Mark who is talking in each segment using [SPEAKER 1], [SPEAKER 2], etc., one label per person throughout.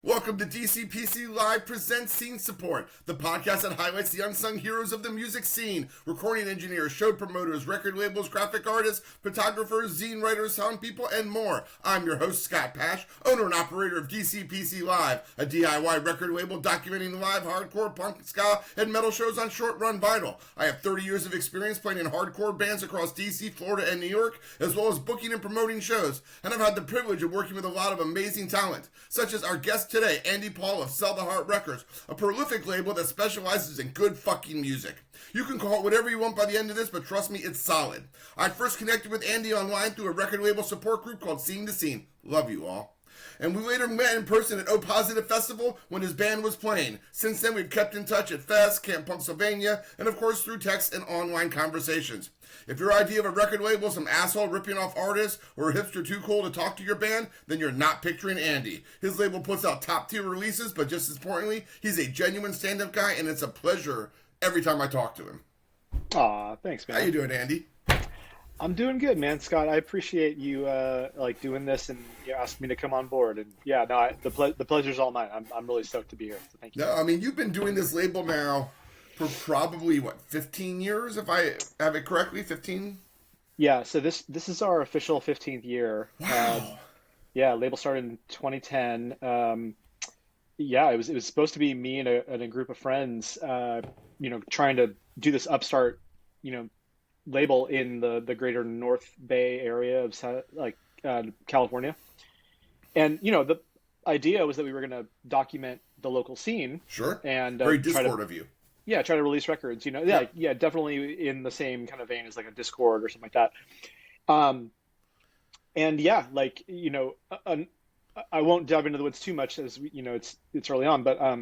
[SPEAKER 1] Welcome to DCPC Live Presents Scene Support, the podcast that highlights the unsung heroes of the music scene. Recording engineers, show promoters, record labels, graphic artists, photographers, zine writers, sound people, and more. I'm your host, Scott Pasch, owner and operator of DCPC Live, a DIY record label documenting live hardcore, punk, ska, and metal shows on short-run vinyl. I have 30 years of experience playing in hardcore bands across DC, Florida, and New York, as well as booking and promoting shows. And I've had the privilege of working with a lot of amazing talent, such as our guest today, Andy Pohl of Sell the Heart Records, a prolific label that specializes in good fucking music. You can call it whatever you want by the end of this, but trust me, it's solid. I first connected with Andy online through a record label support group called Scene to Scene. Love you all. And we later met in person at O Positive Festival when his band was playing. Since then, we've kept in touch at Fest, Camp Pennsylvania, and of course through text and online conversations. If your idea of a record label is some asshole ripping off artists or a hipster too cool to talk to your band, then you're not picturing Andy. His label puts out top-tier releases, but just as importantly, he's a genuine stand-up guy, and it's a pleasure every time I talk to him.
[SPEAKER 2] Aw, thanks, man.
[SPEAKER 1] How you doing, Andy?
[SPEAKER 2] I'm doing good, man. Scott, I appreciate you doing this and asking me to come on board. And yeah, no, the pleasure's all mine. I'm really stoked to be here. So thank you.
[SPEAKER 1] No, I mean, you've been doing this label now for probably, 15 years, if I have it correctly? 15?
[SPEAKER 2] Yeah, so this is our official 15th year.
[SPEAKER 1] Wow.
[SPEAKER 2] Yeah, label started in 2010. Yeah, it was supposed to be me and a group of friends, trying to do this upstart, label in the greater North Bay area of California. And, the idea was that we were going to document the local scene.
[SPEAKER 1] Sure.
[SPEAKER 2] And
[SPEAKER 1] very Discord of you.
[SPEAKER 2] Yeah, try to release records, Yeah, definitely in the same kind of vein as like a Discord or something like that. And yeah, I won't dive into the woods too much as it's early on, but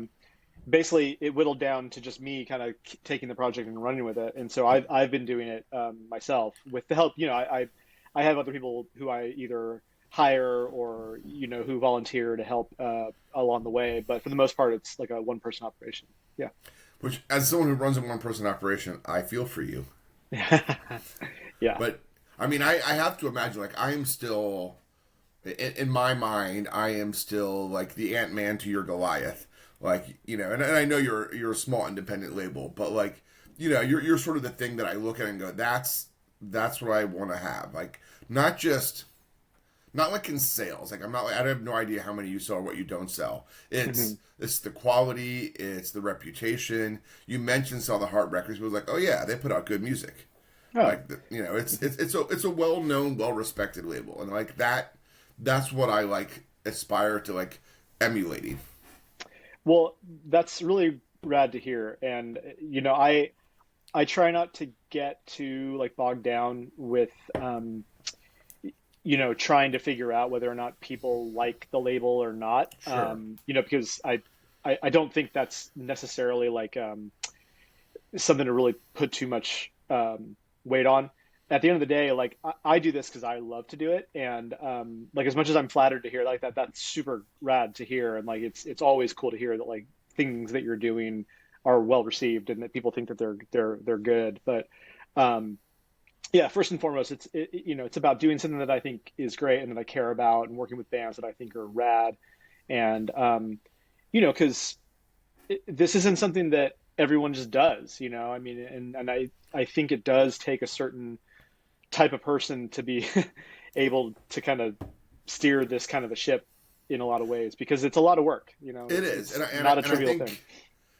[SPEAKER 2] basically it whittled down to just me kind of taking the project and running with it. And so I've been doing it myself with the help. I have other people who I either hire or who volunteer to help along the way, but for the most part it's like a one-person operation. Yeah.
[SPEAKER 1] Which, as someone who runs a one-person operation, I feel for you.
[SPEAKER 2] Yeah.
[SPEAKER 1] But, I mean, I have to imagine, I am still, in my mind, I am still, the Ant-Man to your Goliath. And I know you're a small independent label, but, you're sort of the thing that I look at and go, that's what I want to have. Not like in sales. I have no idea how many you sell or what you don't sell. It's the quality, it's the reputation. You mentioned Sell the Heart Records, but it was like, oh yeah, they put out good music. Oh. It's a well-known, well-respected label, and that's what I aspire to emulating.
[SPEAKER 2] Well, that's really rad to hear, and I try not to get too bogged down with trying to figure out whether or not people like the label or not.
[SPEAKER 1] Sure.
[SPEAKER 2] Because I don't think that's necessarily something to really put too much weight on. At the end of the day, I do this because I love to do it, and as much as I'm flattered to hear that, that's super rad to hear, and it's always cool to hear that things that you're doing are well received and that people think that they're good. But yeah, first and foremost, it's about doing something that I think is great and that I care about, and working with bands that I think are rad, and because this isn't something that everyone just does, I mean, and I think it does take a certain type of person to be able to kind of steer this kind of a ship in a lot of ways, because it's a lot of work,
[SPEAKER 1] It is, and
[SPEAKER 2] not a trivial thing.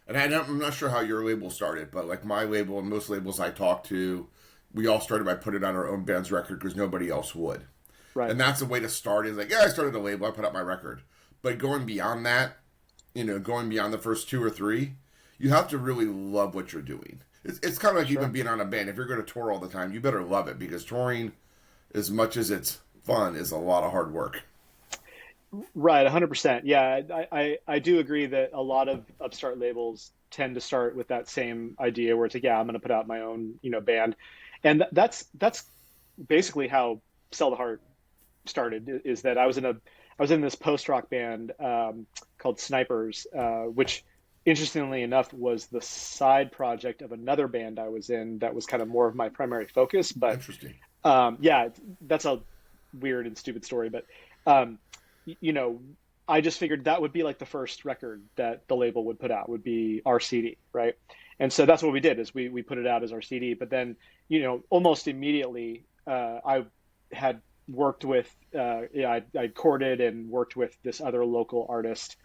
[SPEAKER 1] And I'm not sure how your label started, but my label and most labels I talk to, we all started by putting on our own band's record because nobody else would.
[SPEAKER 2] Right.
[SPEAKER 1] And that's the way to start is I started a label, I put out my record. But going beyond that, going beyond the first two or three, you have to really love what you're doing. It's kind of like even being on a band. If you're going to tour all the time, you better love it, because touring, as much as it's fun, is a lot of hard work.
[SPEAKER 2] Right, 100%. Yeah, I do agree that a lot of upstart labels tend to start with that same idea where it's I'm going to put out my own, band. And that's basically how Sell the Heart started, is that I was in this post-rock band called Snipers, which interestingly enough was the side project of another band I was in that was kind of more of my primary focus. But
[SPEAKER 1] interesting.
[SPEAKER 2] Yeah, that's a weird and stupid story, but I just figured that would be like the first record that the label would put out would be our CD, right? And so that's what we did is we put it out as our CD. But then, almost immediately, I had worked with, I courted and worked with this other local artist.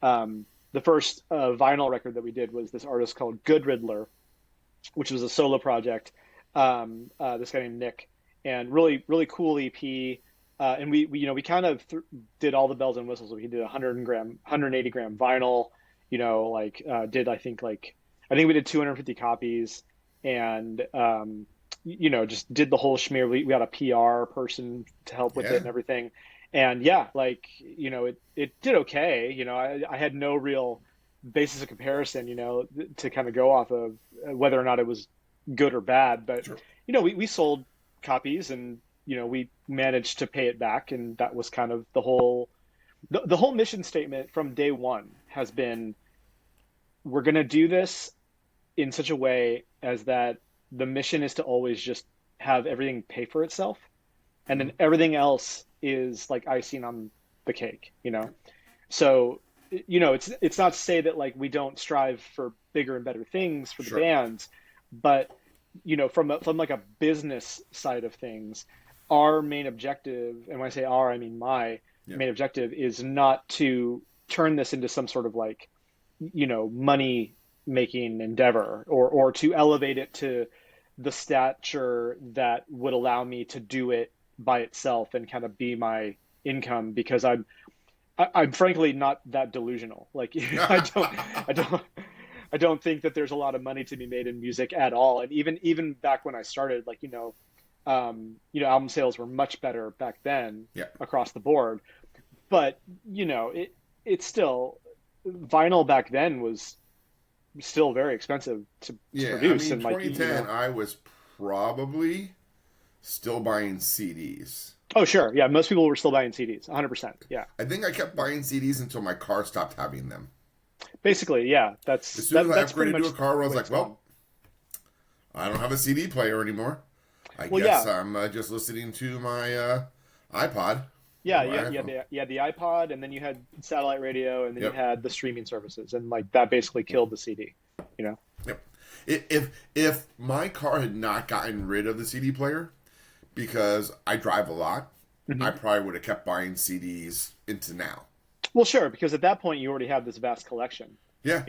[SPEAKER 2] The first vinyl record that we did was this artist called Good Riddler, which was a solo project. This guy named Nick, and really, really cool EP. And we kind of did all the bells and whistles. We did 180 gram vinyl, I think we did 250 copies, and, just did the whole schmear. We got a PR person to help with it and everything. And it did okay. I had no real basis of comparison, to kind of go off of whether or not it was good or bad. But,
[SPEAKER 1] Sure.
[SPEAKER 2] We sold copies, and, we managed to pay it back. And that was kind of the whole mission statement from day one has been, we're going to do this in such a way as that the mission is to always just have everything pay for itself. And then everything else is like icing on the cake, So, it's not to say that like we don't strive for bigger and better things for the
[SPEAKER 1] Sure.
[SPEAKER 2] bands, but from like a business side of things, our main objective, and when I say our, I mean my main objective, is not to turn this into some sort of like, money making endeavor or to elevate it to the stature that would allow me to do it by itself and kind of be my income, because I'm frankly not that delusional. Like I don't think that there's a lot of money to be made in music at all. And even back when I started, like, album sales were much better back then across the board. But, it's still, vinyl back then was still very expensive to produce.
[SPEAKER 1] In
[SPEAKER 2] and
[SPEAKER 1] 2010, I was probably still buying CDs.
[SPEAKER 2] Oh, sure. Yeah, most people were still buying CDs, 100%. Yeah.
[SPEAKER 1] I think I kept buying CDs until my car stopped having them.
[SPEAKER 2] Basically, yeah.
[SPEAKER 1] As soon as I upgraded to a car where I was like, well, I don't have a CD player anymore. I guess I'm just listening to my iPod.
[SPEAKER 2] Yeah, you had the iPod, and then you had satellite radio, and then you had the streaming services, and like that basically killed the CD, Yep.
[SPEAKER 1] If my car had not gotten rid of the CD player, because I drive a lot, I probably would have kept buying CDs into now.
[SPEAKER 2] Well, sure, because at that point you already have this vast collection.
[SPEAKER 1] Yeah.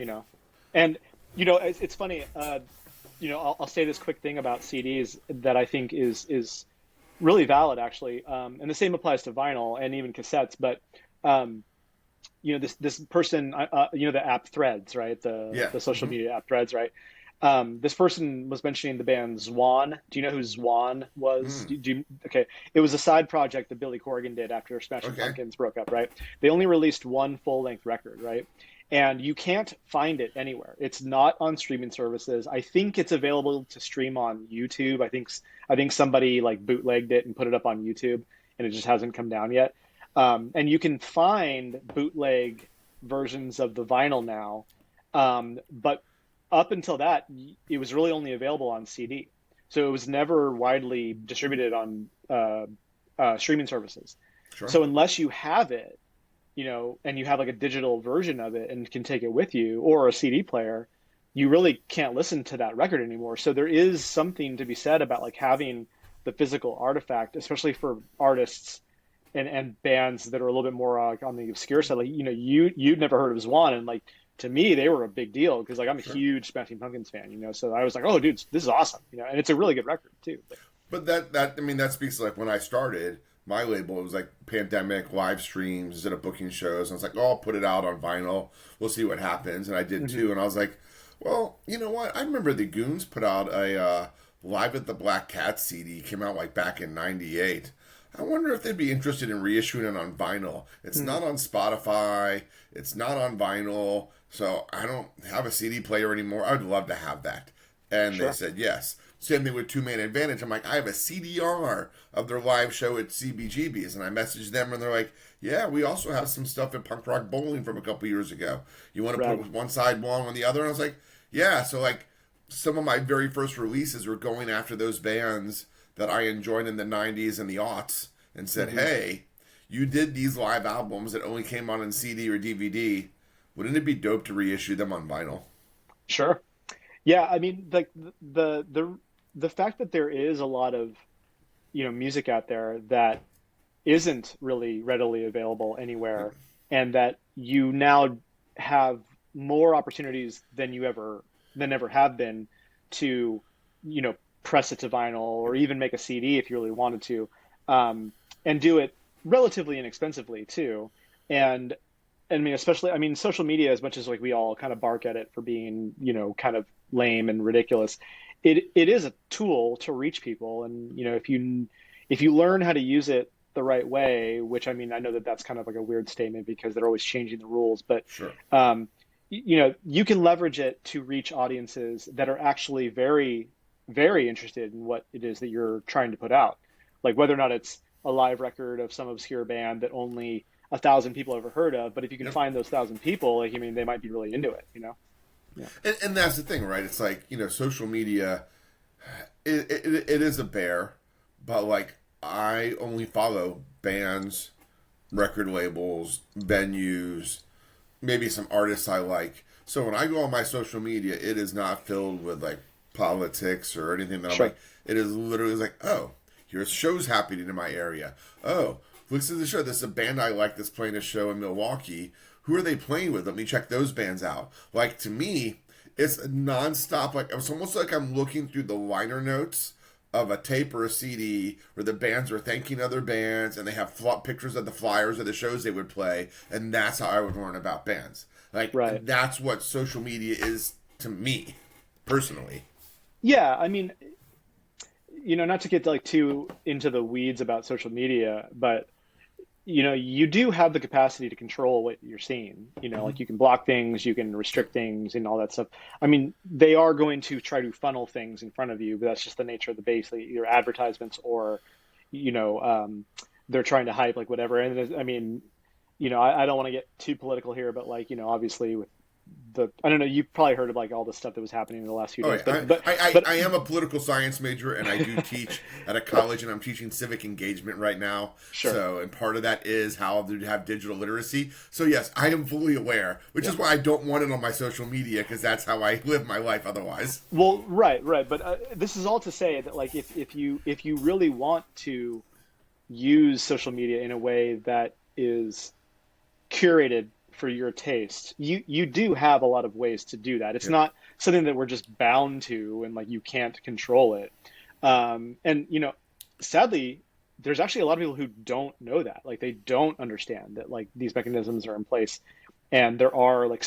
[SPEAKER 2] And it's funny. I'll say this quick thing about CDs that I think is really valid, actually, and the same applies to vinyl and even cassettes. But this person, the app Threads, right? The social media app Threads, right? This person was mentioning the band Zwan. Do you know who Zwan was? Okay. It was a side project that Billy Corgan did after Smashing Pumpkins broke up, right? They only released one full-length record, right? And you can't find it anywhere. It's not on streaming services. I think it's available to stream on YouTube. I think somebody like bootlegged it and put it up on YouTube, and it just hasn't come down yet. And you can find bootleg versions of the vinyl now, but up until that, it was really only available on CD. So it was never widely distributed on streaming services.
[SPEAKER 1] Sure.
[SPEAKER 2] So unless you have it, and you have like a digital version of it and can take it with you, or a CD player, you really can't listen to that record anymore. So there is something to be said about like having the physical artifact, especially for artists and bands that are a little bit more on the obscure side. Like, you'd never heard of Zwan, and like, to me, they were a big deal because like I'm a huge Smashing Pumpkins fan, so I was like, oh, dude, this is awesome, and it's a really good record too.
[SPEAKER 1] But that speaks to like when I started my label, it was like pandemic live streams instead of booking shows. And I was like, oh, I'll put it out on vinyl. We'll see what happens. And I did too. And I was like, well, you know what? I remember the Goons put out a Live at the Black Cat CD, came out like back in '98. I wonder if they'd be interested in reissuing it on vinyl. It's not on Spotify. It's not on vinyl. So I don't have a CD player anymore. I'd love to have that. And they said yes. Same thing with Two Man Advantage. I'm like, I have a CDR of their live show at CBGB's. And I messaged them and they're like, yeah, we also have some stuff at Punk Rock Bowling from a couple years ago. You want to put one side one on the other? And I was like, yeah. So like some of my very first releases were going after those bands that I enjoyed in the 90s and the aughts and said, hey, you did these live albums that only came out on CD or DVD. Wouldn't it be dope to reissue them on vinyl?
[SPEAKER 2] Sure. Yeah, I mean, like the fact that there is a lot of, music out there that isn't really readily available anywhere, and that you now have more opportunities than ever have been to, press it to vinyl or even make a CD if you really wanted to, and do it relatively inexpensively too. And I mean, especially, I mean, social media, as much as like we all kind of bark at it for being, kind of lame and ridiculous, it is a tool to reach people. And, if you learn how to use it the right way, which I mean, I know that that's kind of like a weird statement because they're always changing the rules, but,
[SPEAKER 1] Sure.
[SPEAKER 2] You can leverage it to reach audiences that are actually very, very interested in what it is that you're trying to put out. Like whether or not it's a live record of some obscure band that only 1,000 people ever heard of, but if you can find those 1,000 people, like, I mean, they might be really into it, Yeah.
[SPEAKER 1] And that's the thing, right? It's like, social media, it is a bear, but like I only follow bands, record labels, venues, maybe some artists I like. So when I go on my social media, it is not filled with like politics or anything that I'm like. It is literally like, oh, here's shows happening in my area. Oh, listen to the show. This is a band I like that's playing a show in Milwaukee. Who are they playing with? Let me check those bands out. Like, to me, it's a nonstop. Like, it's almost like I'm looking through the liner notes of a tape or a CD where the bands are thanking other bands and they have pictures of the flyers of the shows they would play. And that's how I would learn about bands. Like, that's what social media is to me, personally.
[SPEAKER 2] Yeah, I mean, not to get like too into the weeds about social media, but you do have the capacity to control what you're seeing. Like you can block things, you can restrict things, and all that stuff. I mean, they are going to try to funnel things in front of you, but that's just the nature of the base, like either advertisements or, they're trying to hype like whatever. And I mean, I don't want to get too political here, but like, obviously with I don't know, you've probably heard of like all the stuff that was happening in the last few days.
[SPEAKER 1] Yeah. I am a political science major and I do teach at a college and I'm teaching civic engagement right now.
[SPEAKER 2] Sure.
[SPEAKER 1] So, and part of that is how to have digital literacy. So yes, I am fully aware, which is why I don't want it on my social media because that's how I live my life otherwise.
[SPEAKER 2] Well, right. But this is all to say that like if you really want to use social media in a way that is curated for your taste, you do have a lot of ways to do that. It's not something that we're just bound to and like you can't control it. And sadly, there's actually a lot of people who don't know that. Like they don't understand that like these mechanisms are in place, and there are like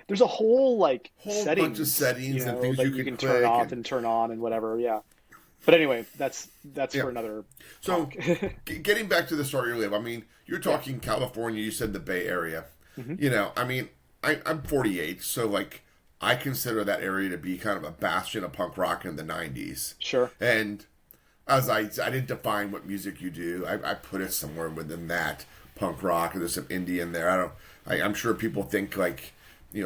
[SPEAKER 2] there's a whole settings,
[SPEAKER 1] bunch of settings and things
[SPEAKER 2] that
[SPEAKER 1] you can
[SPEAKER 2] turn off and turn on and whatever. Yeah. But anyway, that's for another talk.
[SPEAKER 1] So getting back to the start of your label, I mean, you're talking California. You said the Bay Area.
[SPEAKER 2] Mm-hmm.
[SPEAKER 1] I mean, I'm 48, so like I consider that area to be kind of a bastion of punk rock in the 90s.
[SPEAKER 2] Sure.
[SPEAKER 1] And as I didn't define what music you do, I put it somewhere within that punk rock. There's some indie in there. I'm sure people think like,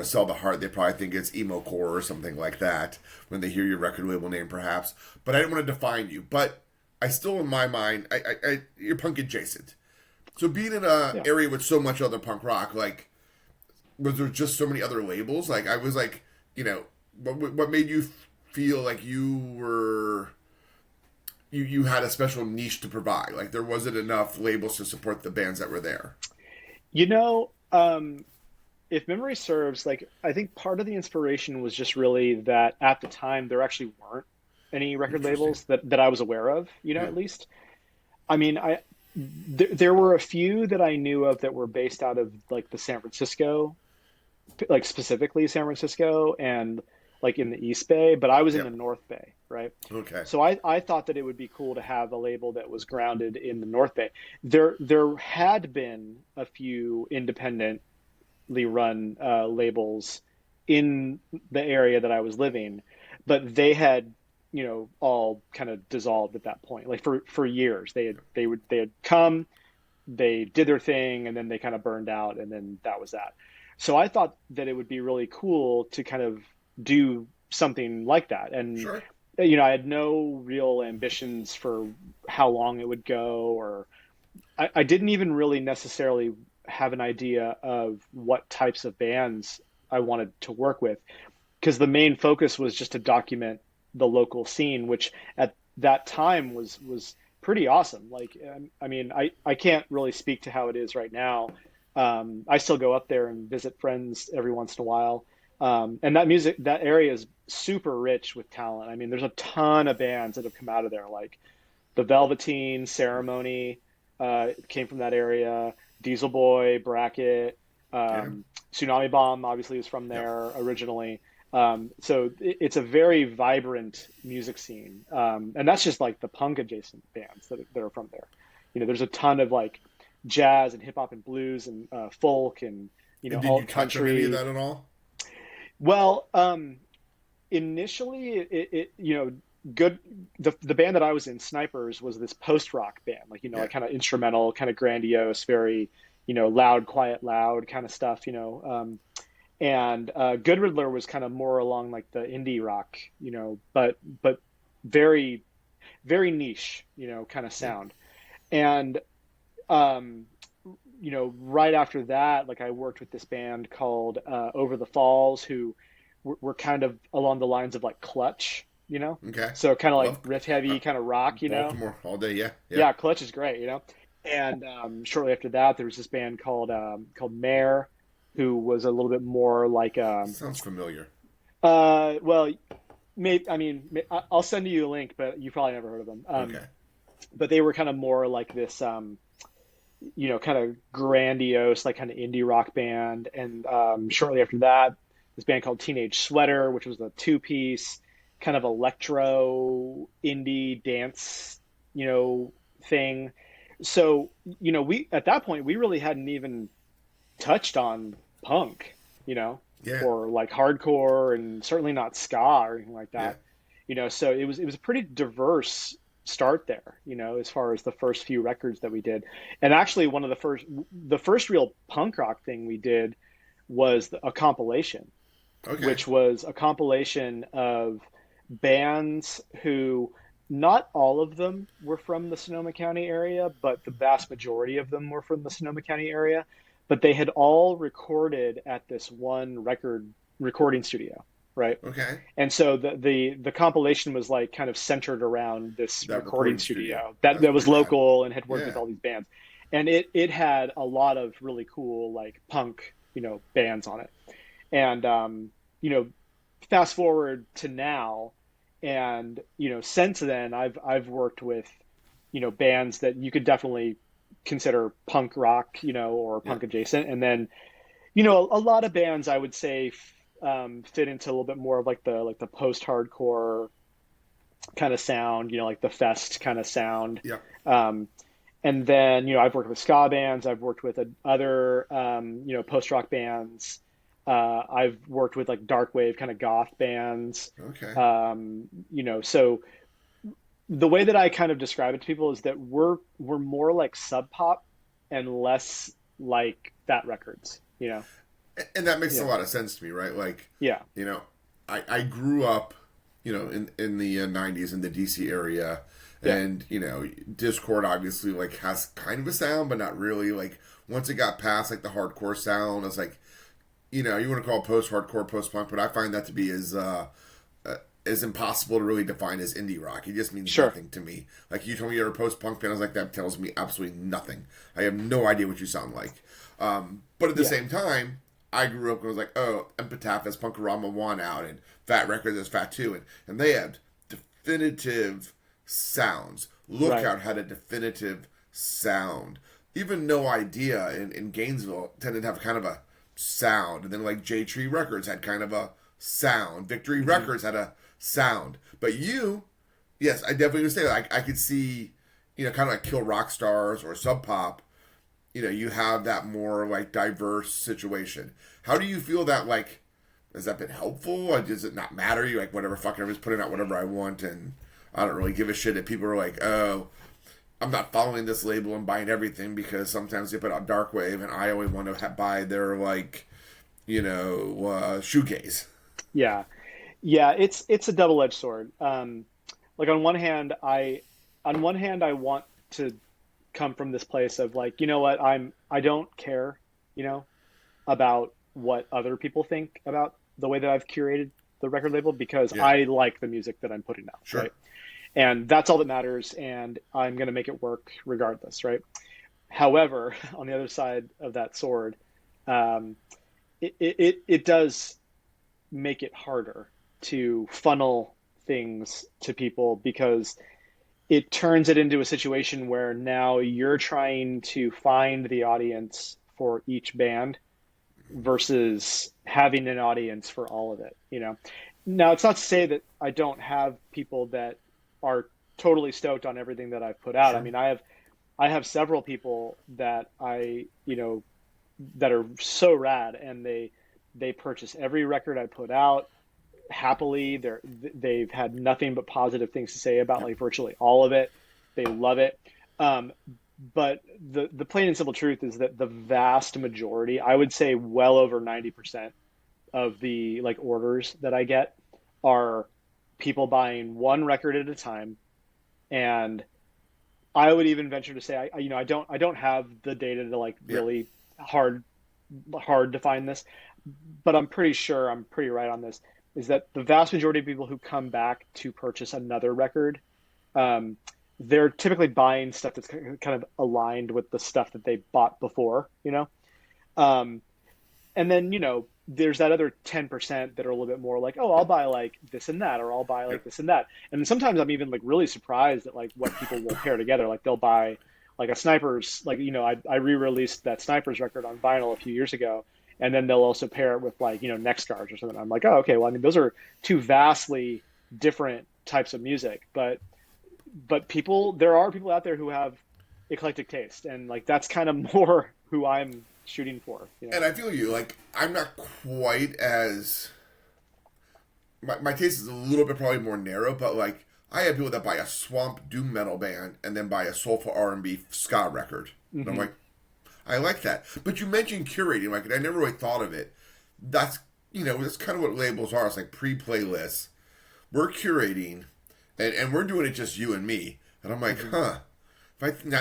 [SPEAKER 1] Sell the Heart, they probably think it's emo core or something like that when they hear your record label name, perhaps. But I didn't want to define you. But I still, in my mind, you're punk adjacent. So being in an area with so much other punk rock, like, was there just so many other labels? Like, I was like, what made you feel like you had a special niche to provide? Like, there wasn't enough labels to support the bands that were there.
[SPEAKER 2] If memory serves, like, I think part of the inspiration was just really that at the time there actually weren't any record labels that I was aware of, at least. I mean, there were a few that I knew of that were based out of like the San Francisco, like specifically San Francisco and like in the East Bay, but I was in the North Bay, right?
[SPEAKER 1] Okay.
[SPEAKER 2] So I thought that it would be cool to have a label that was grounded in the North Bay. There had been a few independently run labels in the area that I was living, but they had all kind of dissolved at that point. Like for years, they had come, they did their thing, and then they kind of burned out, and then that was that. So I thought that it would be really cool to kind of do something like that. And
[SPEAKER 1] sure.
[SPEAKER 2] I had no real ambitions for how long it would go, or I didn't even really necessarily have an idea of what types of bands I wanted to work with, because the main focus was just to document the local scene, which at that time was pretty awesome. Like, I mean, I can't really speak to how it is right now. I still go up there and visit friends every once in a while. And that area is super rich with talent. I mean, there's a ton of bands that have come out of there, like the Velveteen, Ceremony, came from that area. Diesel Boy, Bracket,
[SPEAKER 1] Yeah.
[SPEAKER 2] Tsunami Bomb obviously is from
[SPEAKER 1] Yep.
[SPEAKER 2] there originally. So it's a very vibrant music scene, and that's just like the punk adjacent bands that are from there. You know, there's a ton of like jazz and hip hop and blues and folk and
[SPEAKER 1] And did you
[SPEAKER 2] alt
[SPEAKER 1] touch on any of
[SPEAKER 2] country.
[SPEAKER 1] that at all?
[SPEAKER 2] Well, initially good the band that I was in, Snipers, was this post rock band, like
[SPEAKER 1] Yeah.
[SPEAKER 2] like kind of instrumental, kind of grandiose, very loud, quiet, loud kind of stuff. And Good Riddler was kind of more along like the indie rock, but very very niche, kind of
[SPEAKER 1] Yeah.
[SPEAKER 2] sound. And um, right after that, like I worked with this band called Over the Falls, who were kind of along the lines of like Clutch,
[SPEAKER 1] Okay.
[SPEAKER 2] so kind of like
[SPEAKER 1] Love
[SPEAKER 2] riff
[SPEAKER 1] uh,
[SPEAKER 2] heavy, kind of rock,
[SPEAKER 1] Baltimore all day. Yeah. Yeah.
[SPEAKER 2] Yeah, Clutch is great. And shortly after that, there was this band called Mare, who was a little bit more like
[SPEAKER 1] Sounds familiar.
[SPEAKER 2] well, maybe, I mean, I'll send you a link, but you probably never heard of them.
[SPEAKER 1] Okay.
[SPEAKER 2] But they were kind of more like this, kind of grandiose, like kind of indie rock band. And shortly after that, this band called Teenage Sweater, which was a two-piece kind of electro indie dance, thing. So, we at that point we really hadn't even touched on punk, you know,
[SPEAKER 1] Yeah.
[SPEAKER 2] or like hardcore, and certainly not ska or anything like
[SPEAKER 1] Yeah.
[SPEAKER 2] that. So it was a pretty diverse start there, as far as the first few records that we did. And actually one of the first real punk rock thing we did was a compilation,
[SPEAKER 1] Okay.
[SPEAKER 2] which was a compilation of bands who, not all of them were from the Sonoma County area, but the vast majority of them were from the Sonoma County area. But they had all recorded at this one recording studio, right?
[SPEAKER 1] Okay.
[SPEAKER 2] And so the compilation was like kind of centered around this
[SPEAKER 1] That
[SPEAKER 2] recording
[SPEAKER 1] recording studio.
[SPEAKER 2] studio that
[SPEAKER 1] That's
[SPEAKER 2] that was
[SPEAKER 1] pretty rad.
[SPEAKER 2] local and had worked with
[SPEAKER 1] Yeah.
[SPEAKER 2] all these bands. And it had a lot of really cool like punk, bands on it. And you know, fast forward to now, and since then I've worked with bands that you could definitely consider punk rock, or
[SPEAKER 1] Yeah.
[SPEAKER 2] punk adjacent. And then a lot of bands I would say fit into a little bit more of like the post-hardcore kind of sound, like the Fest kind of sound.
[SPEAKER 1] Yeah.
[SPEAKER 2] Um, and then I've worked with ska bands, I've worked with other post-rock bands. I've worked with like dark wave kind of goth bands.
[SPEAKER 1] Okay.
[SPEAKER 2] So the way that I kind of describe it to people is that we're more like Sub Pop and less like Fat Records.
[SPEAKER 1] And that makes a
[SPEAKER 2] Yeah,
[SPEAKER 1] lot of sense to me, right? Like,
[SPEAKER 2] yeah,
[SPEAKER 1] you know, I grew up, in the 90s in the DC area,
[SPEAKER 2] yeah,
[SPEAKER 1] and Discord obviously like has kind of a sound, but not really. Like once it got past like the hardcore sound, it's like, you want to call it post-hardcore, post-punk, but I find that to be as impossible to really define as indie rock. It just means
[SPEAKER 2] sure,
[SPEAKER 1] nothing to me. Like you told me you're a post-punk fan, I was like, that tells me absolutely nothing. I have no idea what you sound like. But at the
[SPEAKER 2] yeah,
[SPEAKER 1] same time, I grew up and was like, oh, Epitaph has Punkorama 1 out, and Fat Records has Fat 2, and they have definitive sounds.
[SPEAKER 2] right,
[SPEAKER 1] Lookout had a definitive sound. Even No Idea in Gainesville tended to have kind of a sound. And then like J Tree Records had kind of a sound. Victory
[SPEAKER 2] hmm,
[SPEAKER 1] Records had a sound. But yes, I definitely understand. I could see, kind of like Kill Rock Stars or Sub Pop. You have that more like diverse situation. How do you feel that like has that been helpful? Or does it not matter? You like whatever fucking everyone's putting out whatever I want, and I don't really give a shit if people are like, oh, I'm not following this label and buying everything because sometimes they put out dark wave and I only want to buy their like, shoegaze.
[SPEAKER 2] yeah, yeah. It's a double-edged sword. Like on one hand, I want to come from this place of like, you know what, I don't care, you know, about what other people think about the way that I've curated the record label, because I like the music that I'm putting out,
[SPEAKER 1] Sure.
[SPEAKER 2] right? And that's all that matters, and I'm going to make it work regardless, right? However, on the other side of that sword, it does make it harder to funnel things to people, because it turns it into a situation where now you're trying to find the audience for each band versus having an audience for all of it, you know. Now, it's not to say that I don't have people that are totally stoked on everything that I've put out.
[SPEAKER 1] Sure.
[SPEAKER 2] I mean, I have several people that that are so rad, and they purchase every record I put out happily. They've had nothing but positive things to say about like virtually all of it. They love it. But the plain and simple truth is that the vast majority, I would say well over 90% of the like orders that I get are people buying one record at a time. And I would even venture to say, I don't have the data to like really hard define this, but I'm pretty sure I'm pretty right on this, is that the vast majority of people who come back to purchase another record, they're typically buying stuff that's kind of aligned with the stuff that they bought before, you know? And then, you know, there's that other 10% that are a little bit more like, oh, I'll buy like this and that, or I'll buy like this and that. And sometimes I'm even like really surprised at like what people will pair together. Like they'll buy like a Snipers, like, you know, I re-released that Snipers record on vinyl a few years ago. And then they'll also pair it with like, you know, Next Scars or something. I'm like, oh, okay, well, I mean, those are two vastly different types of music, but people, there are people out there who have eclectic taste, and like that's kind of more who I'm shooting for, you know?
[SPEAKER 1] And I feel you, like I'm not quite as my taste is a little bit probably more narrow, but like I have people that buy a swamp doom metal band and then buy a soulful R&B ska record. And I'm like, I like that. But you mentioned curating, like, and I never really thought of it. That's, you know, that's kind of what labels are. It's like pre-playlists. We're curating, and we're doing it just you and me. And I'm like, now,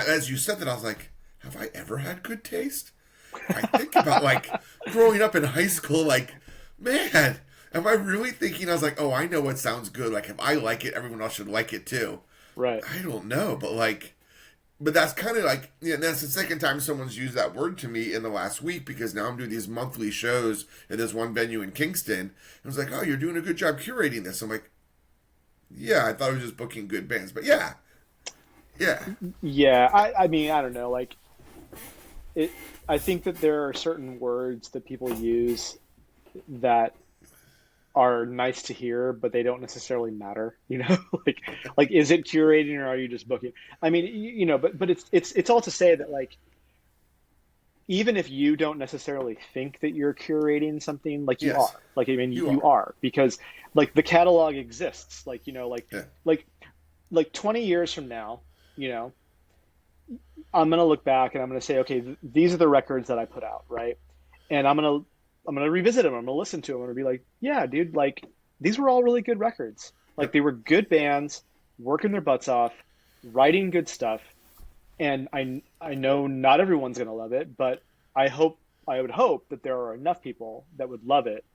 [SPEAKER 1] as you said that, I was like, have I ever had good taste? I think about, like, growing up in high school, like, man, am I really thinking, I was like, oh, I know what sounds good. Like, if I like it, everyone else should like it too.
[SPEAKER 2] Right.
[SPEAKER 1] I don't know, but like... But that's kind of like, you know, that's the second time someone's used that word to me in the last week, because now I'm doing these monthly shows at this one venue in Kingston. I was like, oh, you're doing a good job curating this. I'm like, yeah, I thought I was just booking good bands. But yeah.
[SPEAKER 2] Yeah, I mean, I don't know. Like, I think that there are certain words that people use that are nice to hear, but they don't necessarily matter, you know. like is it curating or are you just booking? I mean, you know, but it's all to say that like even if you don't necessarily think that you're curating something, like you are, like, I mean, you are, because like the catalog exists, like, you know, like 20 years from now, you know, I'm gonna look back and I'm gonna say, okay, these are the records that I put out, right? And I'm gonna revisit them. I'm gonna listen to them. I'm gonna be like, yeah, dude, like these were all really good records. Like they were good bands working their butts off, writing good stuff. And I know not everyone's gonna love it, but I would hope that there are enough people that would love it,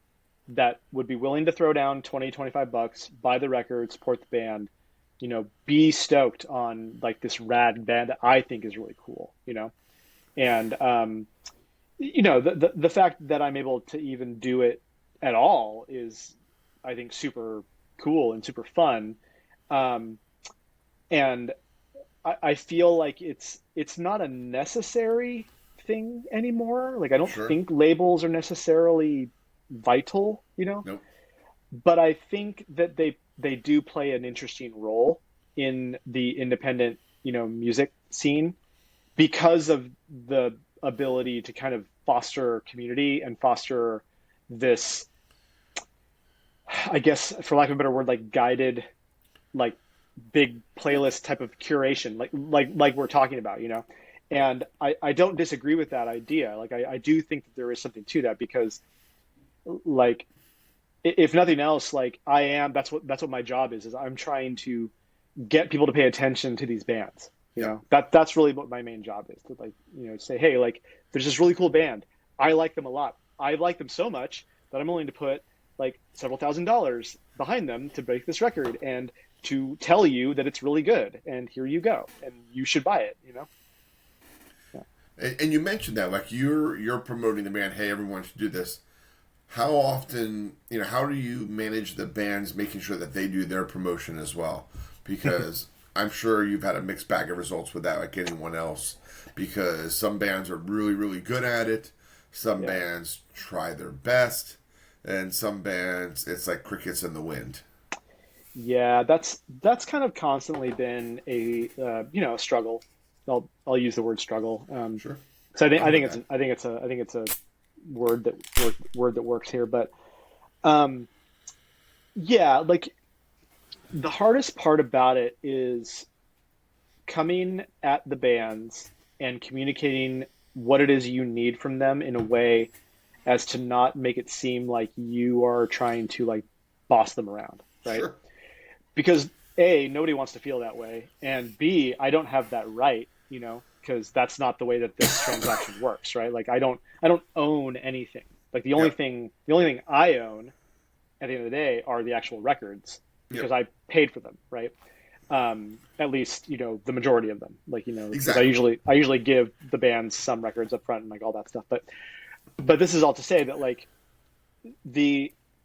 [SPEAKER 2] that would be willing to throw down 20, 25 bucks, buy the record, support the band, you know, be stoked on like this rad band that I think is really cool, you know? And you know, the fact that I'm able to even do it at all is, I think, super cool and super fun. And I feel like it's not a necessary thing anymore. Like I don't think labels are necessarily vital, you know?
[SPEAKER 1] Nope.
[SPEAKER 2] But I think that they do play an interesting role in the independent, you know, music scene, because of the ability to kind of foster community and foster this, I guess, for lack of a better word, like guided, like big playlist type of curation, like we're talking about, you know. And I don't disagree with that idea. Like I do think that there is something to that, because like if nothing else, like that's what my job is I'm trying to get people to pay attention to these bands, You know, that's really what my main job is, to like, you know, say, hey, like there's this really cool band. I like them a lot. I like them so much that I'm willing to put like several $1,000s behind them to break this record and to tell you that it's really good. And here you go. And you should buy it, you know?
[SPEAKER 1] Yeah. And you mentioned that, like you're promoting the band, hey, everyone should do this. How often, you know, how do you manage the bands making sure that they do their promotion as well? Because I'm sure you've had a mixed bag of results with that, like anyone else, because some bands are really, really good at it. Some bands try their best, and some bands, it's like crickets in the wind.
[SPEAKER 2] Yeah, that's kind of constantly been a you know, a struggle. I'll use the word struggle.
[SPEAKER 1] Sure.
[SPEAKER 2] So I think it's a word that works here. But yeah, like the hardest part about it is coming at the bands and communicating what it is you need from them in a way as to not make it seem like you are trying to like boss them around, right?
[SPEAKER 1] Sure.
[SPEAKER 2] Because A, nobody wants to feel that way, and B, I don't have that right, you know, because that's not the way that this transaction works, right? Like I don't own anything. Like the only thing I own at the end of the day are the actual records, because I paid for them, right? At least, you know, the majority of them, like, you know,
[SPEAKER 1] exactly.
[SPEAKER 2] I usually give the bands some records up front and like all that stuff. But this is all to say that like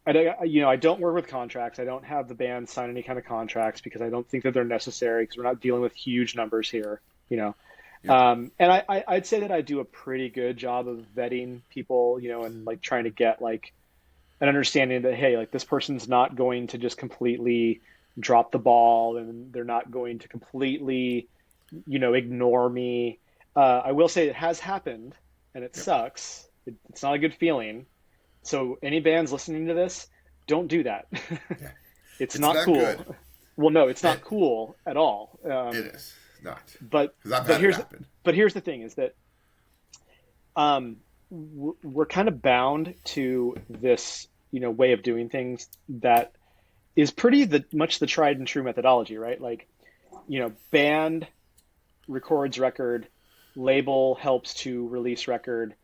[SPEAKER 2] I don't work with contracts. I don't have the band sign any kind of contracts because I don't think that they're necessary, because we're not dealing with huge numbers here, you know. And I'd say that I do a pretty good job of vetting people, you know, and like trying to get like an understanding that, hey, like this person's not going to just completely drop the ball, and they're not going to completely, you know, ignore me. I will say it has happened, and it sucks. It's not a good feeling. So any bands listening to this, don't do that. It's not cool.
[SPEAKER 1] Good.
[SPEAKER 2] Well, no, it's not cool at all.
[SPEAKER 1] It is not.
[SPEAKER 2] But here's the thing: is that we're kind of bound to this, you know, way of doing things that is pretty much the tried and true methodology, right? Like, you know, band records record, label helps to release record,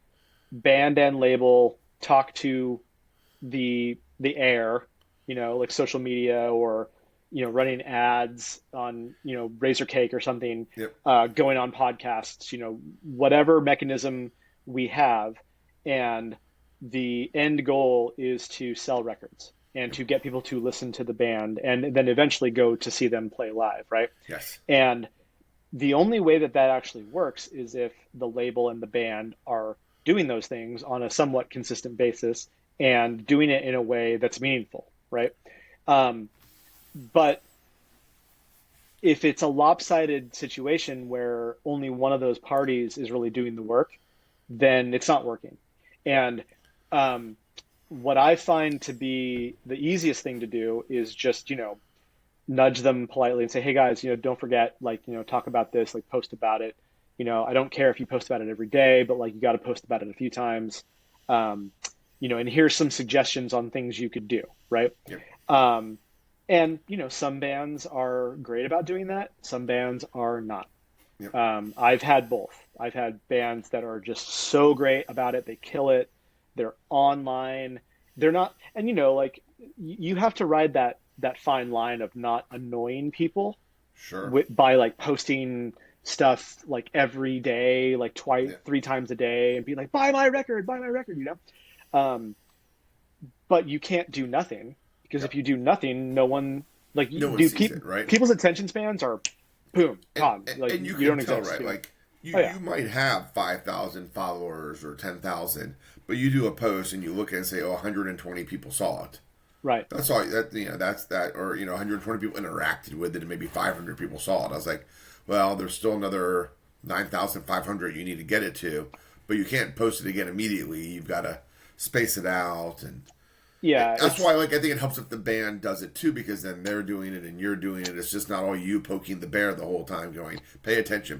[SPEAKER 2] band and label talk to the air, you know, like social media, or, you know, running ads on, you know, Razor Cake or something, going on podcasts, you know, whatever mechanism we have. And the end goal is to sell records and to get people to listen to the band and then eventually go to see them play live, right?
[SPEAKER 1] Yes.
[SPEAKER 2] And the only way that actually works is if the label and the band are doing those things on a somewhat consistent basis and doing it in a way that's meaningful, right? But if it's a lopsided situation where only one of those parties is really doing the work, then it's not working. And what I find to be the easiest thing to do is just, you know, nudge them politely and say, hey guys, you know, don't forget, like, you know, talk about this, like post about it. You know, I don't care if you post about it every day, but like you got to post about it a few times. You know, and here's some suggestions on things you could do, right? Yep. And, you know, some bands are great about doing that. Some bands are not. Yep. I've had both. I've had bands that are just so great about it. They kill it. They're online. They're not, and, you know, like you have to ride that fine line of not annoying people.
[SPEAKER 1] Sure.
[SPEAKER 2] By like posting stuff like every day, like three times a day, and be like, buy my record, you know? But you can't do nothing, because if you do nothing, no one sees it, right? People's attention spans are boom, gone.
[SPEAKER 1] Like and you don't tell, right? Like you might have 5,000 followers or 10,000, but you do a post and you look and say, 120 people saw it.
[SPEAKER 2] Right.
[SPEAKER 1] That's all. That, you know, that's that, or, you know, 120 people interacted with it, and maybe 500 people saw it. I was like, well, there's still another 9,500 you need to get it to, but you can't post it again immediately. You've got to space it out, and that's why, like, I think it helps if the band does it too, because then they're doing it and you're doing it. It's just not all you poking the bear the whole time, going, pay attention,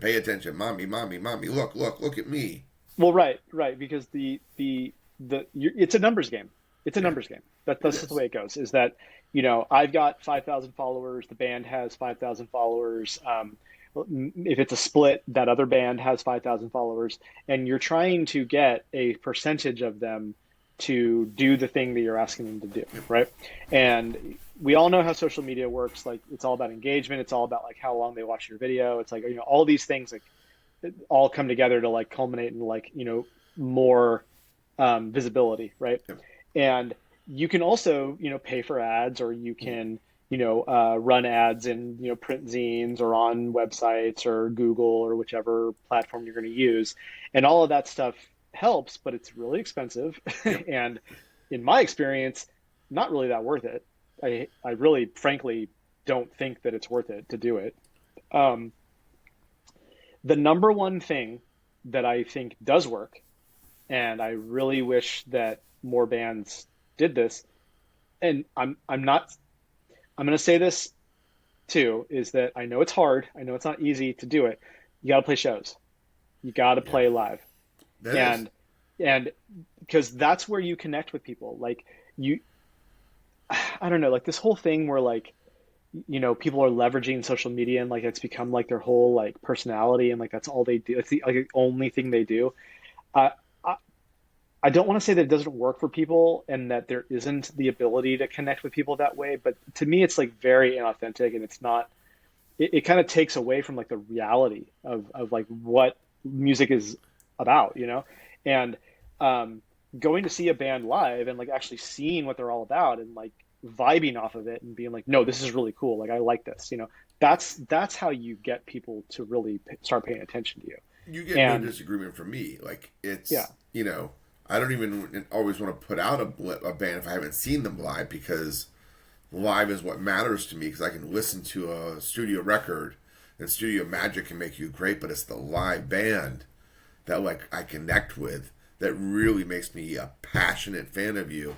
[SPEAKER 1] mommy, look at me.
[SPEAKER 2] Well, right, because it's a numbers game. It's a numbers game. That's just the way it goes. Is that, you know, I've got 5,000 followers. The band has 5,000 followers. if it's a split, that other band has 5,000 followers, and you're trying to get a percentage of them to do the thing that you're asking them to do, right? And we all know how social media works. Like, it's all about engagement. It's all about like how long they watch your video. It's like, all these things like all come together to like culminate in like, more visibility, right?
[SPEAKER 1] Yep.
[SPEAKER 2] And you can also, pay for ads, or you can, run ads in, print zines or on websites or Google or whichever platform you're going to use. And all of that stuff helps, but it's really expensive.
[SPEAKER 1] Yep.
[SPEAKER 2] And in my experience, not really that worth it. I really, frankly, don't think that it's worth it to do it. The number one thing that I think does work, and I really wish that more bands did this, and I'm going to say this too, is that I know it's hard. I know it's not easy to do it. You got to play shows. You got to play live. And because that's where you connect with people. Like, I don't know, like this whole thing where like, people are leveraging social media and like it's become like their whole like personality, and like that's all they do. It's the like, only thing they do. I don't want to say that it doesn't work for people and that there isn't the ability to connect with people that way, but to me, it's like very inauthentic, and it's not. It kind of takes away from like the reality of like what music is about, and going to see a band live and like actually seeing what they're all about and like vibing off of it and being like, no, this is really cool. Like, I like this, that's how you get people to really start paying attention to you.
[SPEAKER 1] You get no disagreement from me. Like, it's, I don't even always want to put out a band if I haven't seen them live, because live is what matters to me, because I can listen to a studio record and studio magic can make you great, but it's the live band that like I connect with that really makes me a passionate fan of you.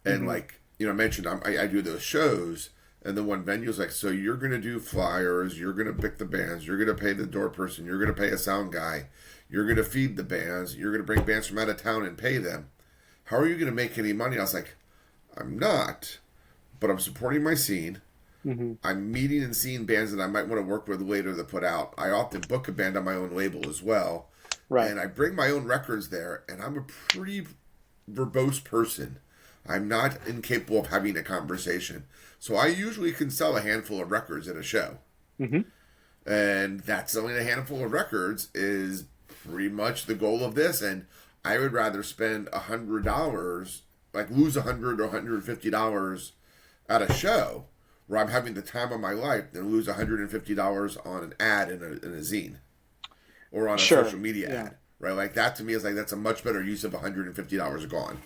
[SPEAKER 1] And like, I mentioned I do those shows, and the one venue is like, so you're going to do flyers, you're going to pick the bands, you're going to pay the door person, you're going to pay a sound guy, you're going to feed the bands, you're going to bring bands from out of town and pay them. How are you going to make any money? I was like, I'm not, but I'm supporting my scene. I'm meeting and seeing bands that I might want to work with later to put out. I often book a band on my own label as well. Right. And I bring my own records there, and I'm a pretty verbose person. I'm not incapable of having a conversation. So I usually can sell a handful of records at a show. And that selling a handful of records is pretty much the goal of this. And I would rather spend $100, like lose $100 or $150 at a show where I'm having the time of my life than lose $150 on an ad in a zine or on a social media ad. Right? Like, that to me is like, that's a much better use of $150 gone.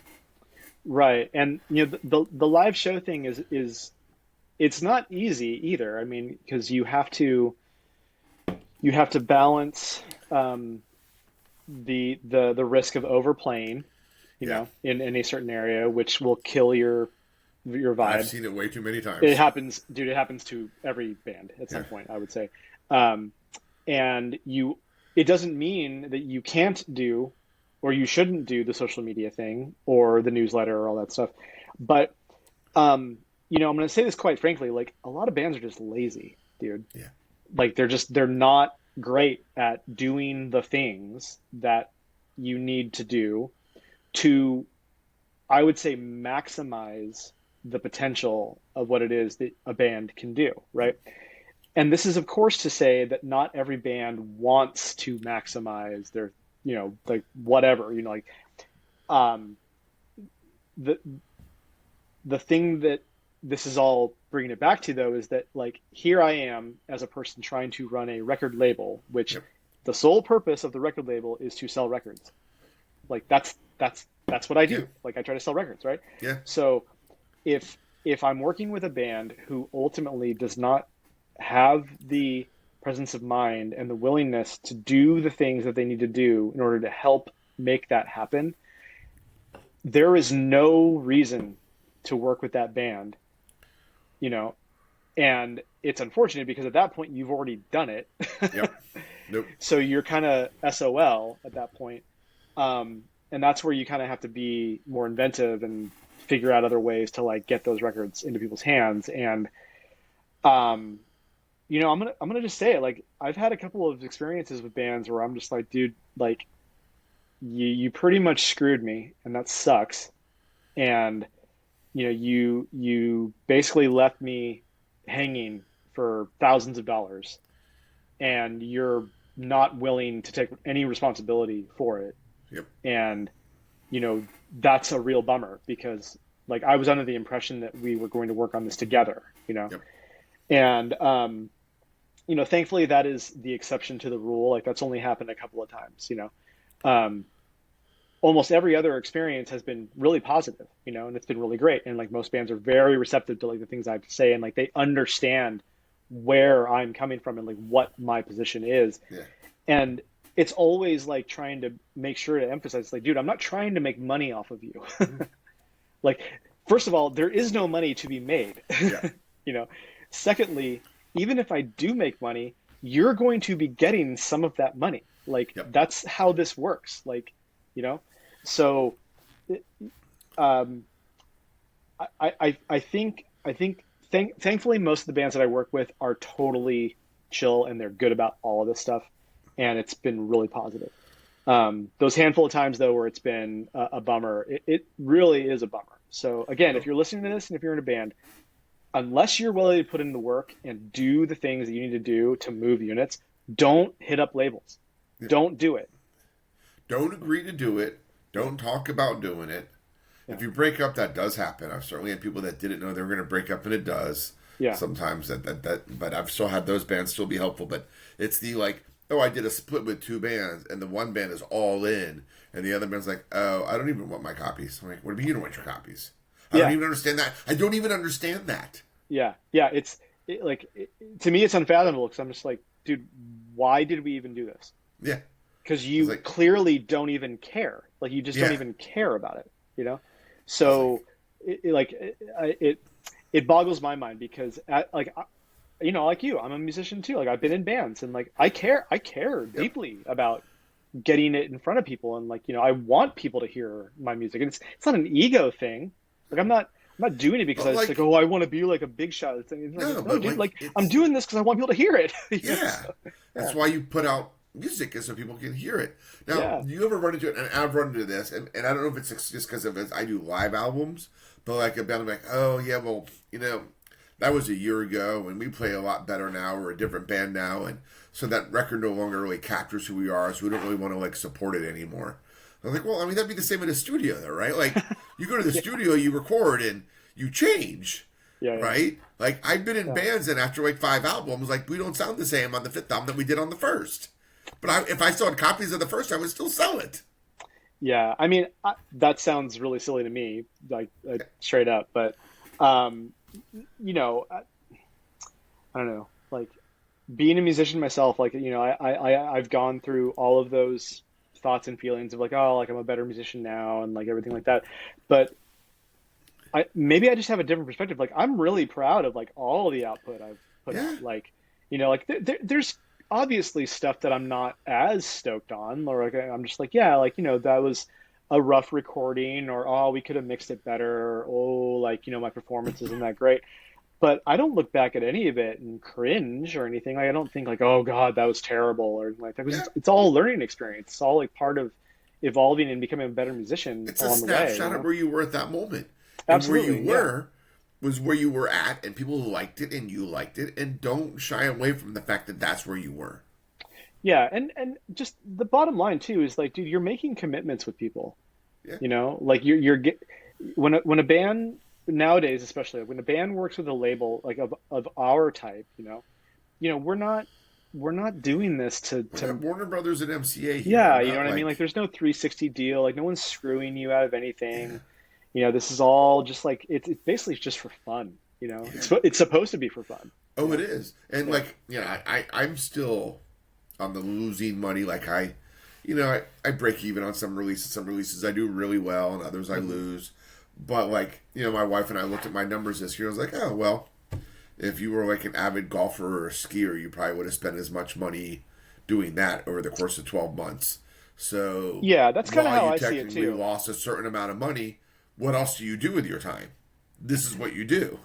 [SPEAKER 2] Right. And the live show thing is it's not easy either. I mean, because you have to balance the risk of overplaying, in any certain area, which will kill your vibe.
[SPEAKER 1] I've seen it way too many times.
[SPEAKER 2] It happens, dude. It happens to every band at some point, I would say. And it doesn't mean that you can't do or you shouldn't do the social media thing or the newsletter or all that stuff. But, I'm going to say this quite frankly, like, a lot of bands are just lazy, dude.
[SPEAKER 1] Yeah.
[SPEAKER 2] Like, they're not great at doing the things that you need to do to, I would say, maximize the potential of what it is that a band can do, right? And this is, of course, to say that not every band wants to maximize their, like whatever, like, the thing that this is all bringing it back to, though, is that like, here I am as a person trying to run a record label, which the sole purpose of the record label is to sell records. Like, that's what I do. Like, I try to sell records, right?
[SPEAKER 1] Yeah.
[SPEAKER 2] So if I'm working with a band who ultimately does not have the presence of mind and the willingness to do the things that they need to do in order to help make that happen, there is no reason to work with that band, and it's unfortunate because at that point you've already done it. Nope. So you're kind of SOL at that point. And that's where you kind of have to be more inventive and figure out other ways to like get those records into people's hands. And I'm gonna just say it. Like, I've had a couple of experiences with bands where I'm just like, dude, like, you pretty much screwed me, and that sucks. And you basically left me hanging for thousands of dollars, and you're not willing to take any responsibility for it.
[SPEAKER 1] Yep.
[SPEAKER 2] And you know that's a real bummer because like I was under the impression that we were going to work on this together.
[SPEAKER 1] Yep.
[SPEAKER 2] And thankfully that is the exception to the rule. Like that's only happened a couple of times. Um, Almost every other experience has been really positive, and it's been really great. And like most bands are very receptive to like the things I have to say, and like they understand where I'm coming from and like what my position is.
[SPEAKER 1] Yeah.
[SPEAKER 2] And it's always like trying to make sure to emphasize, like, dude, I'm not trying to make money off of you. Like, first of all, there is no money to be made.
[SPEAKER 1] Yeah.
[SPEAKER 2] Secondly, even if I do make money, you're going to be getting some of that money. Like,
[SPEAKER 1] Yep.
[SPEAKER 2] that's how this works. Like, so, um, thankfully most of the bands that I work with are totally chill and they're good about all of this stuff, and it's been really positive. Those handful of times though where it's been a bummer, it really is a bummer. So again, if you're listening to this and if you're in a band, unless you're willing to put in the work and do the things that you need to do to move units, don't hit up labels.
[SPEAKER 1] Yeah.
[SPEAKER 2] Don't do it.
[SPEAKER 1] Don't agree to do it. Don't talk about doing it.
[SPEAKER 2] Yeah.
[SPEAKER 1] If you break up, that does happen. I've certainly had people that didn't know they were going to break up, and it does.
[SPEAKER 2] Yeah.
[SPEAKER 1] Sometimes but I've still had those bands still be helpful. But it's the like, oh, I did a split with two bands, and the one band is all in, and the other band's like, oh, I don't even want my copies. I'm like, what do you mean you don't want your copies? I don't even understand that. I don't even understand that.
[SPEAKER 2] Yeah. Yeah. To me, it's unfathomable because I'm just like, dude, why did we even do this?
[SPEAKER 1] Yeah.
[SPEAKER 2] Because you clearly don't even care. Like you just don't even care about it, So it boggles my mind because like you, I'm a musician too. Like I've been in bands and like I care deeply about getting it in front of people, and like I want people to hear my music, and it's not an ego thing. Like I'm not doing it because I was like, oh, I want to be like a big shot. It's like, no, dude, like I'm doing this because I want people to hear it.
[SPEAKER 1] That's why you put out music, is so people can hear it. Now, you ever run into it? And I've run into this, and I don't know if it's just because of it. I do live albums, but like a band, I'm like, oh yeah, well, that was a year ago, and we play a lot better now. We're a different band now, and so that record no longer really captures who we are. So we don't really want to like support it anymore. I'm like, well, I mean, that'd be the same in a studio, though, right? Like, you go to the studio, you record, and you change, right? Like, I've been in bands, and after like 5 albums, like, we don't sound the same on the 5th album that we did on the first. But if I still had copies of the first, I would still sell it.
[SPEAKER 2] Yeah, I mean, that sounds really silly to me, like straight up. But, I don't know, like, being a musician myself, like, I've gone through all of those thoughts and feelings of like, oh, like I'm a better musician now and like everything like that. But maybe I just have a different perspective. Like I'm really proud of like all the output I've put out. Like, like there's obviously stuff that I'm not as stoked on, or like I'm just like, that was a rough recording, or oh, we could have mixed it better, or oh, like my performance isn't that great. But I don't look back at any of it and cringe or anything. Like I don't think like, oh God, that was terrible, or like that was. It's all a learning experience. It's all like part of evolving and becoming a better musician.
[SPEAKER 1] It's a snapshot of where you were at that moment.
[SPEAKER 2] Absolutely,
[SPEAKER 1] and where you were was where you were at, and people liked it, and you liked it, and don't shy away from the fact that that's where you were.
[SPEAKER 2] Yeah, and just the bottom line too is like, dude, you're making commitments with people.
[SPEAKER 1] Yeah.
[SPEAKER 2] Like you're when a band. Nowadays, especially when a band works with a label like of our type, we're not doing this to
[SPEAKER 1] Warner Brothers and MCA here.
[SPEAKER 2] Yeah, you know what I mean? Like there's no 360 deal, like no one's screwing you out of anything. This is all just like it's basically just for fun, It's supposed to be for fun.
[SPEAKER 1] Oh, it is. And I'm still on the losing money. Like I break even on some releases. Some releases I do really well, and others I lose. But, like, my wife and I looked at my numbers this year. I was like, oh, well, if you were, like, an avid golfer or a skier, you probably would have spent as much money doing that over the course of 12 months. So,
[SPEAKER 2] yeah, that's kind of how I see it, too.
[SPEAKER 1] You technically lost a certain amount of money. What else do you do with your time? This is what you do.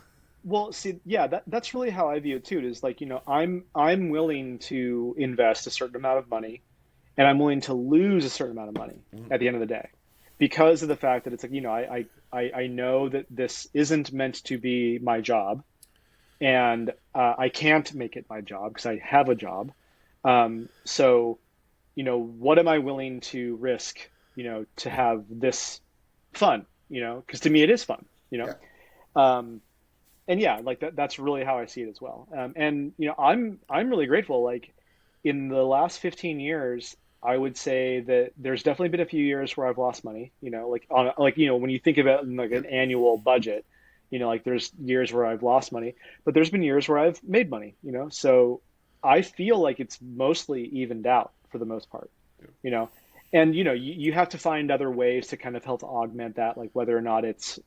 [SPEAKER 2] Well, see, yeah, that's really how I view it too. Is like, I'm willing to invest a certain amount of money, and I'm willing to lose a certain amount of money
[SPEAKER 1] Mhm.
[SPEAKER 2] at the end of the day, because of the fact that it's like, I know that this isn't meant to be my job, and I can't make it my job because I have a job. So, what am I willing to risk, to
[SPEAKER 1] Yeah,
[SPEAKER 2] have this fun, because to me it is fun,
[SPEAKER 1] yeah,
[SPEAKER 2] Um, and yeah, like that's really how I see it as well. And I'm really grateful. Like in the last 15 years, I would say that there's definitely been a few years where I've lost money. Like on like when you think about like
[SPEAKER 1] yeah.
[SPEAKER 2] an annual budget, like there's years where I've lost money, but there's been years where I've made money. So I feel like it's mostly evened out for the most part. You know. And you have to find other ways to kind of help augment that, like whether or not it's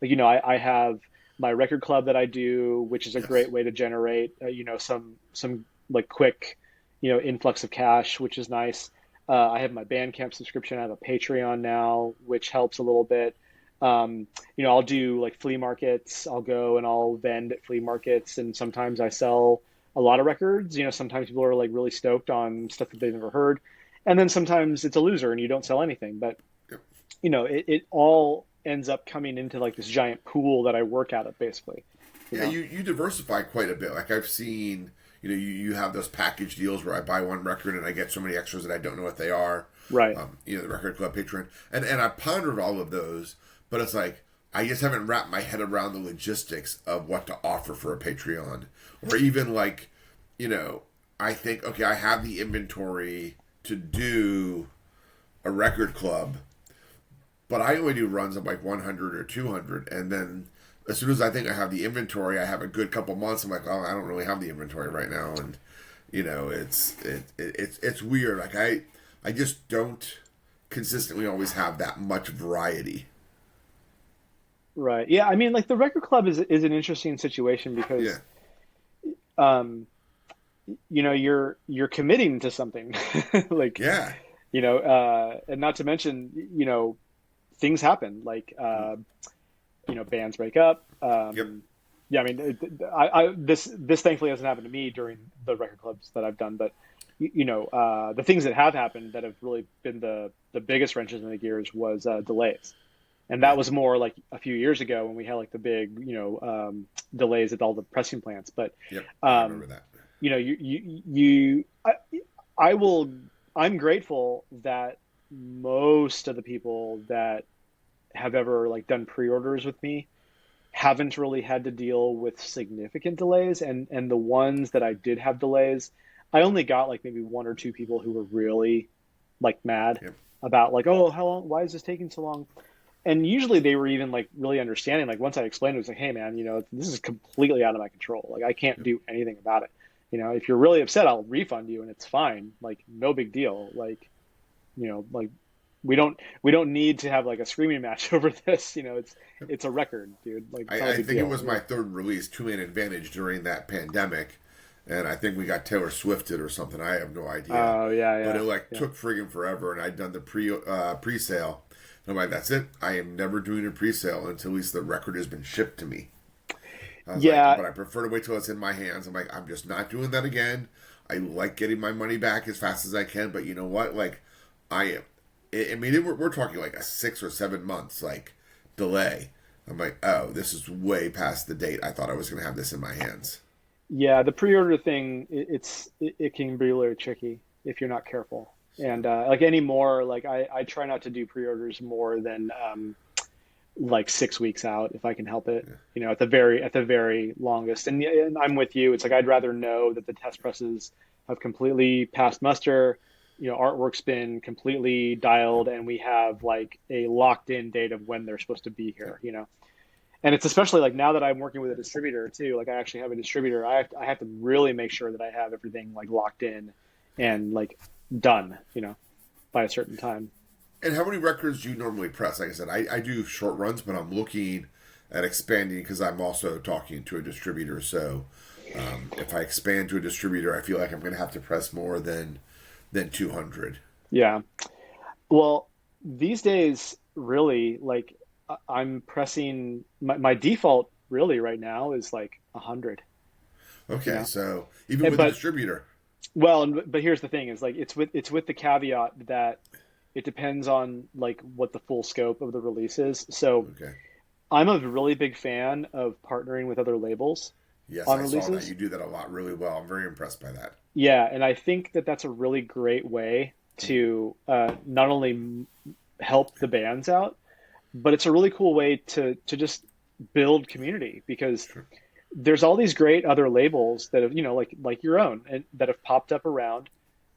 [SPEAKER 2] like I have my record club that I do, which is a
[SPEAKER 1] Yes.
[SPEAKER 2] great way to generate, some like quick, influx of cash, which is nice. I have my Bandcamp subscription. I have a Patreon now, which helps a little bit. I'll do like flea markets. I'll go and I'll vend at flea markets, and sometimes I sell a lot of records. Sometimes people are like really stoked on stuff that they've never heard, and then sometimes it's a loser and you don't sell anything. But
[SPEAKER 1] Yep.
[SPEAKER 2] it all ends up coming into like this giant pool that I work out of, basically, you
[SPEAKER 1] Yeah,
[SPEAKER 2] know?
[SPEAKER 1] you diversify quite a bit. Like I've seen, you have those package deals where I buy one record and I get so many extras that I don't know what they are.
[SPEAKER 2] Right.
[SPEAKER 1] The record club Patreon, and I pondered all of those, but it's like I just haven't wrapped my head around the logistics of what to offer for a Patreon, or even like, you know, I think okay, I have the inventory to do a record club, but I only do runs of like 100 or 200, and then as soon as I think I have the inventory, I have a good couple months. I'm like, oh, I don't really have the inventory right now, and it's weird. Like I just don't consistently always have that much variety.
[SPEAKER 2] Right. Yeah. I mean, like the record club is an interesting situation
[SPEAKER 1] Yeah,
[SPEAKER 2] because, um, you're committing to something, like,
[SPEAKER 1] yeah,
[SPEAKER 2] and not to mention, things happen, like, bands break up.
[SPEAKER 1] yep,
[SPEAKER 2] Yeah. I mean, this thankfully hasn't happened to me during the record clubs that I've done, but the things that have happened that have really been the biggest wrenches in the gears was delays. And
[SPEAKER 1] yeah,
[SPEAKER 2] that was more like a few years ago when we had like the big, delays at all the pressing plants. But,
[SPEAKER 1] yep. I
[SPEAKER 2] um,
[SPEAKER 1] remember that.
[SPEAKER 2] I will, I'm grateful that most of the people that have ever like done pre-orders with me haven't really had to deal with significant delays. And the ones that I did have delays, I only got like maybe one or two people who were really like mad
[SPEAKER 1] Yep.
[SPEAKER 2] about like, oh, how long, why is this taking so long? And usually they were even like really understanding. Like once I explained it, was like, hey man, this is completely out of my control. Like I can't
[SPEAKER 1] Yep.
[SPEAKER 2] do anything about it. If you're really upset, I'll refund you and it's fine. Like no big deal. Like we don't need to have like a screaming match over this. It's a record, dude. Like it's not a
[SPEAKER 1] I
[SPEAKER 2] big
[SPEAKER 1] think it
[SPEAKER 2] deal.
[SPEAKER 1] was my third release, Two Man Advantage, during that pandemic, and I think we got Taylor Swifted or something. I have no idea,
[SPEAKER 2] Oh yeah,
[SPEAKER 1] but
[SPEAKER 2] yeah,
[SPEAKER 1] it like
[SPEAKER 2] yeah.
[SPEAKER 1] took friggin' forever, and I'd done the pre sale. And I'm like, that's it. I am never doing a pre sale until at least the record has been shipped to me. I was like,
[SPEAKER 2] Yeah,
[SPEAKER 1] but I prefer to wait till it's in my hands. I'm like, I'm just not doing that again. I like getting my money back as fast as I can, but you know what? Like, I am. I mean, we're talking like a 6 or 7 months like delay. I'm like, oh, this is way past the date. I thought I was going to have this in my hands.
[SPEAKER 2] yeah. The pre-order thing, it can be really tricky if you're not careful.
[SPEAKER 1] So,
[SPEAKER 2] And like anymore, like I try not to do pre-orders more than like 6 weeks out if I can help it.
[SPEAKER 1] yeah,
[SPEAKER 2] At the very longest. And I'm with you. It's like I'd rather know that the test presses have completely passed muster. Artwork's been completely dialed, and we have like a locked in date of when they're supposed to be
[SPEAKER 1] yeah,
[SPEAKER 2] here. And it's especially like now that I'm working with a distributor too. Like I actually have a distributor. I have to really make sure that I have everything like locked in
[SPEAKER 1] yeah.
[SPEAKER 2] and like done. By a certain time.
[SPEAKER 1] And how many records do you normally press? Like I said, I do short runs, but I'm looking at expanding because I'm also talking to a distributor. So if I expand to a distributor, I feel like I'm going to have to press more than 200.
[SPEAKER 2] Yeah. Well, these days, really, like I'm pressing my default. really right now is like 100.
[SPEAKER 1] Okay, so even with the distributor.
[SPEAKER 2] Well, but here's the thing: is like it's with the caveat that it depends on like what the full scope of the release is. So
[SPEAKER 1] Okay.
[SPEAKER 2] I'm a really big fan of partnering with other labels
[SPEAKER 1] Yes,
[SPEAKER 2] on
[SPEAKER 1] I saw that.
[SPEAKER 2] releases.
[SPEAKER 1] You do that a lot really well. I'm very impressed by that.
[SPEAKER 2] Yeah, and I think that that's a really great way to not only help the bands out, but it's a really cool way to just build community because
[SPEAKER 1] Sure.
[SPEAKER 2] there's all these great other labels that have, like your own and that have popped up around,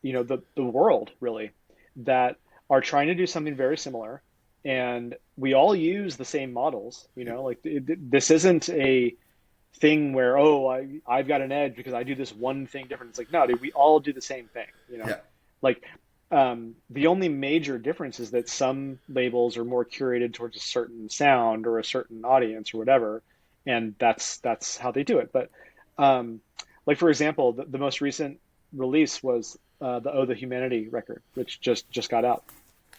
[SPEAKER 2] the world really that are trying to do something very similar. And we all use the same models,
[SPEAKER 1] Yep.
[SPEAKER 2] like this isn't a thing where, oh, I've got an edge because I do this one thing different. It's like, no, dude, we all do the same thing.
[SPEAKER 1] Yeah.
[SPEAKER 2] Like the only major difference is that some labels are more curated towards a certain sound or a certain audience or whatever, and that's how they do it. But like for example, the most recent release was the Oh the Humanity record, which just got out.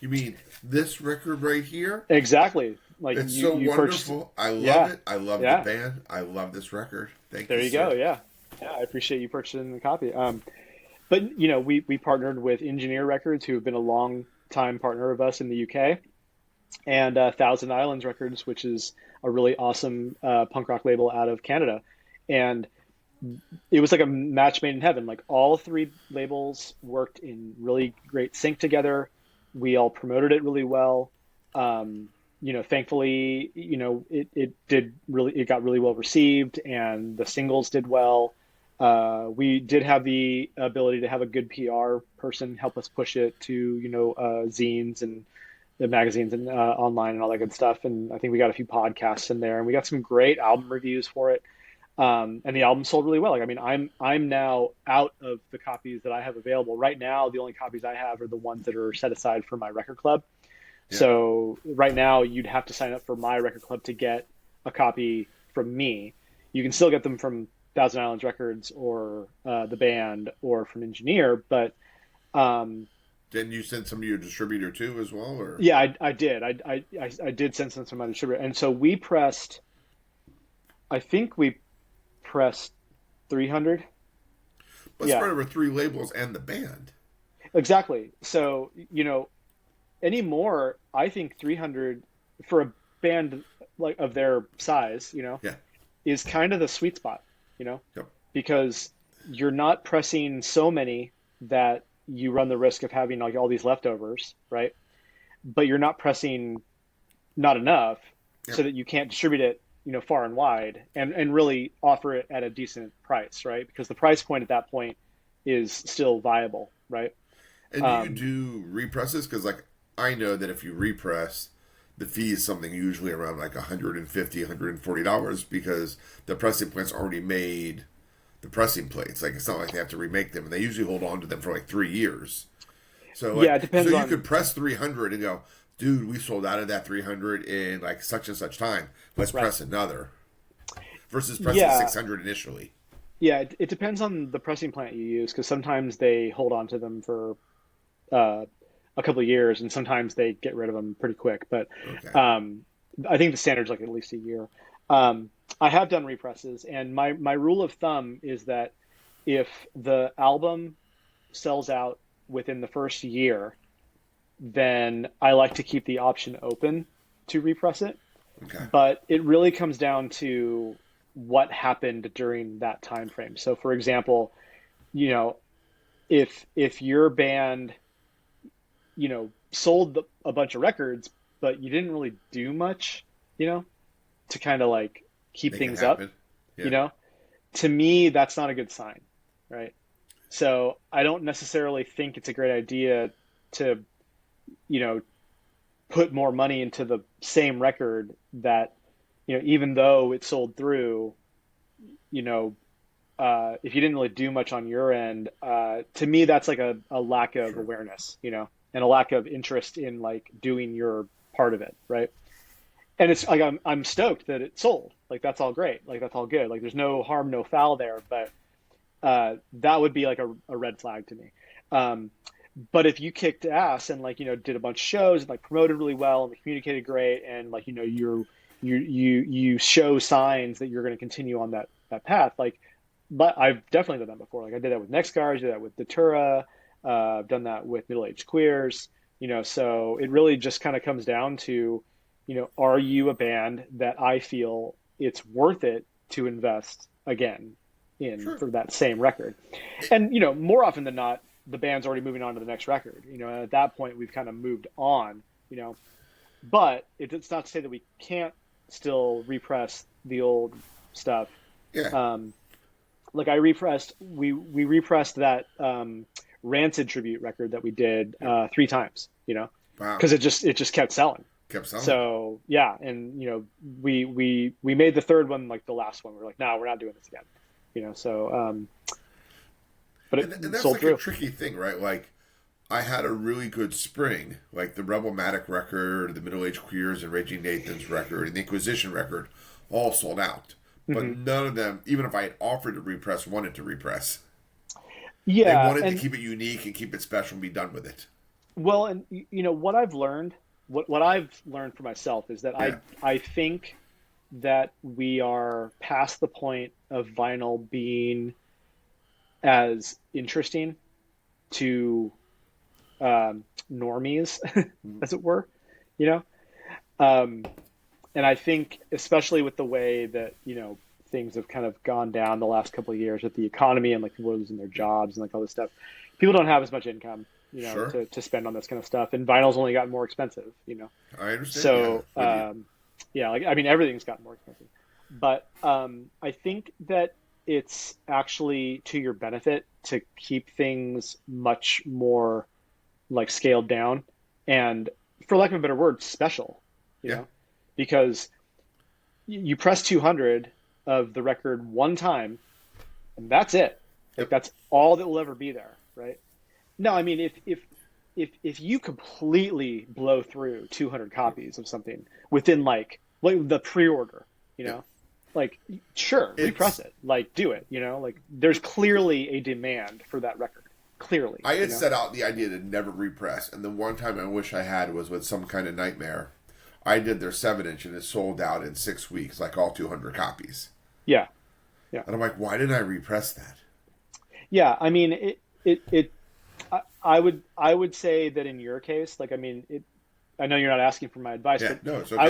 [SPEAKER 1] You mean this record right here?
[SPEAKER 2] Exactly. Like
[SPEAKER 1] It's
[SPEAKER 2] you
[SPEAKER 1] so
[SPEAKER 2] you purchased.
[SPEAKER 1] wonderful. I love
[SPEAKER 2] Yeah,
[SPEAKER 1] it. I love the
[SPEAKER 2] yeah.
[SPEAKER 1] band. I love this record. Thank
[SPEAKER 2] There
[SPEAKER 1] you,
[SPEAKER 2] you go.
[SPEAKER 1] sir.
[SPEAKER 2] Yeah, yeah. I appreciate you purchasing the copy. But we partnered with Engineer Records, who have been a long time partner of us in the UK, and Thousand Islands Records, which is a really awesome punk rock label out of Canada. And it was like a match made in heaven. Like all three labels worked in really great sync together. We all promoted it really well. Thankfully, it got really well received, and the singles did well. We did have the ability to have a good PR person help us push it to, zines and the magazines and online and all that good stuff. And I think we got a few podcasts in there, and we got some great album reviews for it. And the album sold really well. Like, I mean, I'm now out of the copies that I have available right now. The only copies I have are the ones that are set aside for my record club.
[SPEAKER 1] Yeah.
[SPEAKER 2] So right now you'd have to sign up for my record club to get a copy from me. You can still get them from Thousand Islands Records or the band or from Engineer, but
[SPEAKER 1] Didn't you send some to your distributor too, as well, or?
[SPEAKER 2] yeah, I did. I did send some to my distributor, and so we pressed. I think we pressed 300.
[SPEAKER 1] But
[SPEAKER 2] Yeah,
[SPEAKER 1] spread over three labels and the band.
[SPEAKER 2] exactly. So anymore, I think 300 for a band like of their size,
[SPEAKER 1] Yeah.
[SPEAKER 2] is kind of the sweet spot, you know,
[SPEAKER 1] Yep.
[SPEAKER 2] because you're not pressing so many that you run the risk of having like all these leftovers, right? But you're not pressing not enough so
[SPEAKER 1] Yep.
[SPEAKER 2] that you can't distribute it, far and wide and really offer it at a decent price, right? Because the price point at that point is still viable, right?
[SPEAKER 1] And do you
[SPEAKER 2] Um,
[SPEAKER 1] do represses? Because like I know that if you repress, the fee is something usually around like $150, $140 because the pressing plant's already made the pressing plates. Like it's not like they have to remake them, and they usually hold on to them for like 3 years. So
[SPEAKER 2] yeah,
[SPEAKER 1] like,
[SPEAKER 2] it
[SPEAKER 1] so
[SPEAKER 2] depends
[SPEAKER 1] you
[SPEAKER 2] on,
[SPEAKER 1] could press 300 and go, dude, we sold out of that 300 in like such and such time. Let's
[SPEAKER 2] right.
[SPEAKER 1] press another versus pressing
[SPEAKER 2] Yeah,
[SPEAKER 1] 600 initially.
[SPEAKER 2] yeah, it depends on the pressing plant you use because sometimes they hold on to them for uh, a couple of years, and sometimes they get rid of them pretty quick. But
[SPEAKER 1] Okay.
[SPEAKER 2] um, I think the standard's like at least a year. I have done represses, and my rule of thumb is that if the album sells out within the first year, then I like to keep the option open to repress it.
[SPEAKER 1] Okay.
[SPEAKER 2] But it really comes down to what happened during that time frame. So, for example, you know, if your band, sold a bunch of records, but you didn't really do much, to kind of like keep
[SPEAKER 1] Make it
[SPEAKER 2] things up,
[SPEAKER 1] happen.
[SPEAKER 2] you
[SPEAKER 1] Yeah.
[SPEAKER 2] know, to me, that's not a good sign, right? So I don't necessarily think it's a great idea to, you know, put more money into the same record that, even though it sold through, you know, if you didn't really do much on your end, to me, that's like a lack of
[SPEAKER 1] Sure.
[SPEAKER 2] awareness, and a lack of interest in like doing your part of it, right? And it's like I'm stoked that it sold. Like that's all great. Like that's all good. Like there's no harm, no foul there. But that would be like a red flag to me. Um, but if you kicked ass and like did a bunch of shows and like promoted really well and communicated great and like you're you show signs that you're going to continue on that path. Like, but I've definitely done that before. Like I did that with Next Cars, did that with Datura, I've done that with middle-aged queers. So it really just kind of comes down to, are you a band that I feel it's worth it to invest again in
[SPEAKER 1] Sure.
[SPEAKER 2] for that same record? And, more often than not, the band's already moving on to the next record. And at that point, we've kind of moved on, but it's not to say that we can't still repress the old stuff.
[SPEAKER 1] Yeah.
[SPEAKER 2] Like we repressed that Rancid tribute record that we did 3 times,
[SPEAKER 1] Wow.
[SPEAKER 2] because it just kept selling.
[SPEAKER 1] Kept selling.
[SPEAKER 2] So yeah, and we made the third one like the last one. We're like, no, we're not doing this again. So but
[SPEAKER 1] and that's
[SPEAKER 2] sold
[SPEAKER 1] like
[SPEAKER 2] through.
[SPEAKER 1] a tricky thing, right? Like I had a really good spring, like the Rebelmatic record, the Middle Aged Queers and Raging Nathan's record, and the Inquisition record, all sold out. But none of them, even if I had offered to repress, wanted to repress.
[SPEAKER 2] Yeah,
[SPEAKER 1] they wanted to keep it unique and keep it special and be done with it.
[SPEAKER 2] Well, and what I've learned, what I've learned for myself is that I think that we are past the point of vinyl being as interesting to normies, as it were, and I think especially with the way that things have kind of gone down the last couple of years with the economy and like people are losing their jobs and like all this stuff, people don't have as much income
[SPEAKER 1] Sure.
[SPEAKER 2] to spend on this kind of stuff, and vinyl's only gotten more expensive.
[SPEAKER 1] I understand.
[SPEAKER 2] So like I mean everything's gotten more expensive, but I think that it's actually to your benefit to keep things much more like scaled down and, for lack of a better word, special. You know, because you press 200 of the record one time, and that's it. Like that's all that will ever be there, right? No, I mean if you completely blow through 200 copies of something within like the pre-order, like sure, repress it, like do it, like there's clearly a demand for that record. Clearly,
[SPEAKER 1] I had set out the idea to never repress, and the one time I wish I had was with Some Kind of Nightmare. I did their 7-inch and it sold out in 6 weeks, like all 200 copies.
[SPEAKER 2] Yeah.
[SPEAKER 1] And I'm like, why didn't I repress that?
[SPEAKER 2] Yeah, I mean, I would say that in your case, like, I mean, I know you're not asking for my advice, but
[SPEAKER 1] no, it's okay.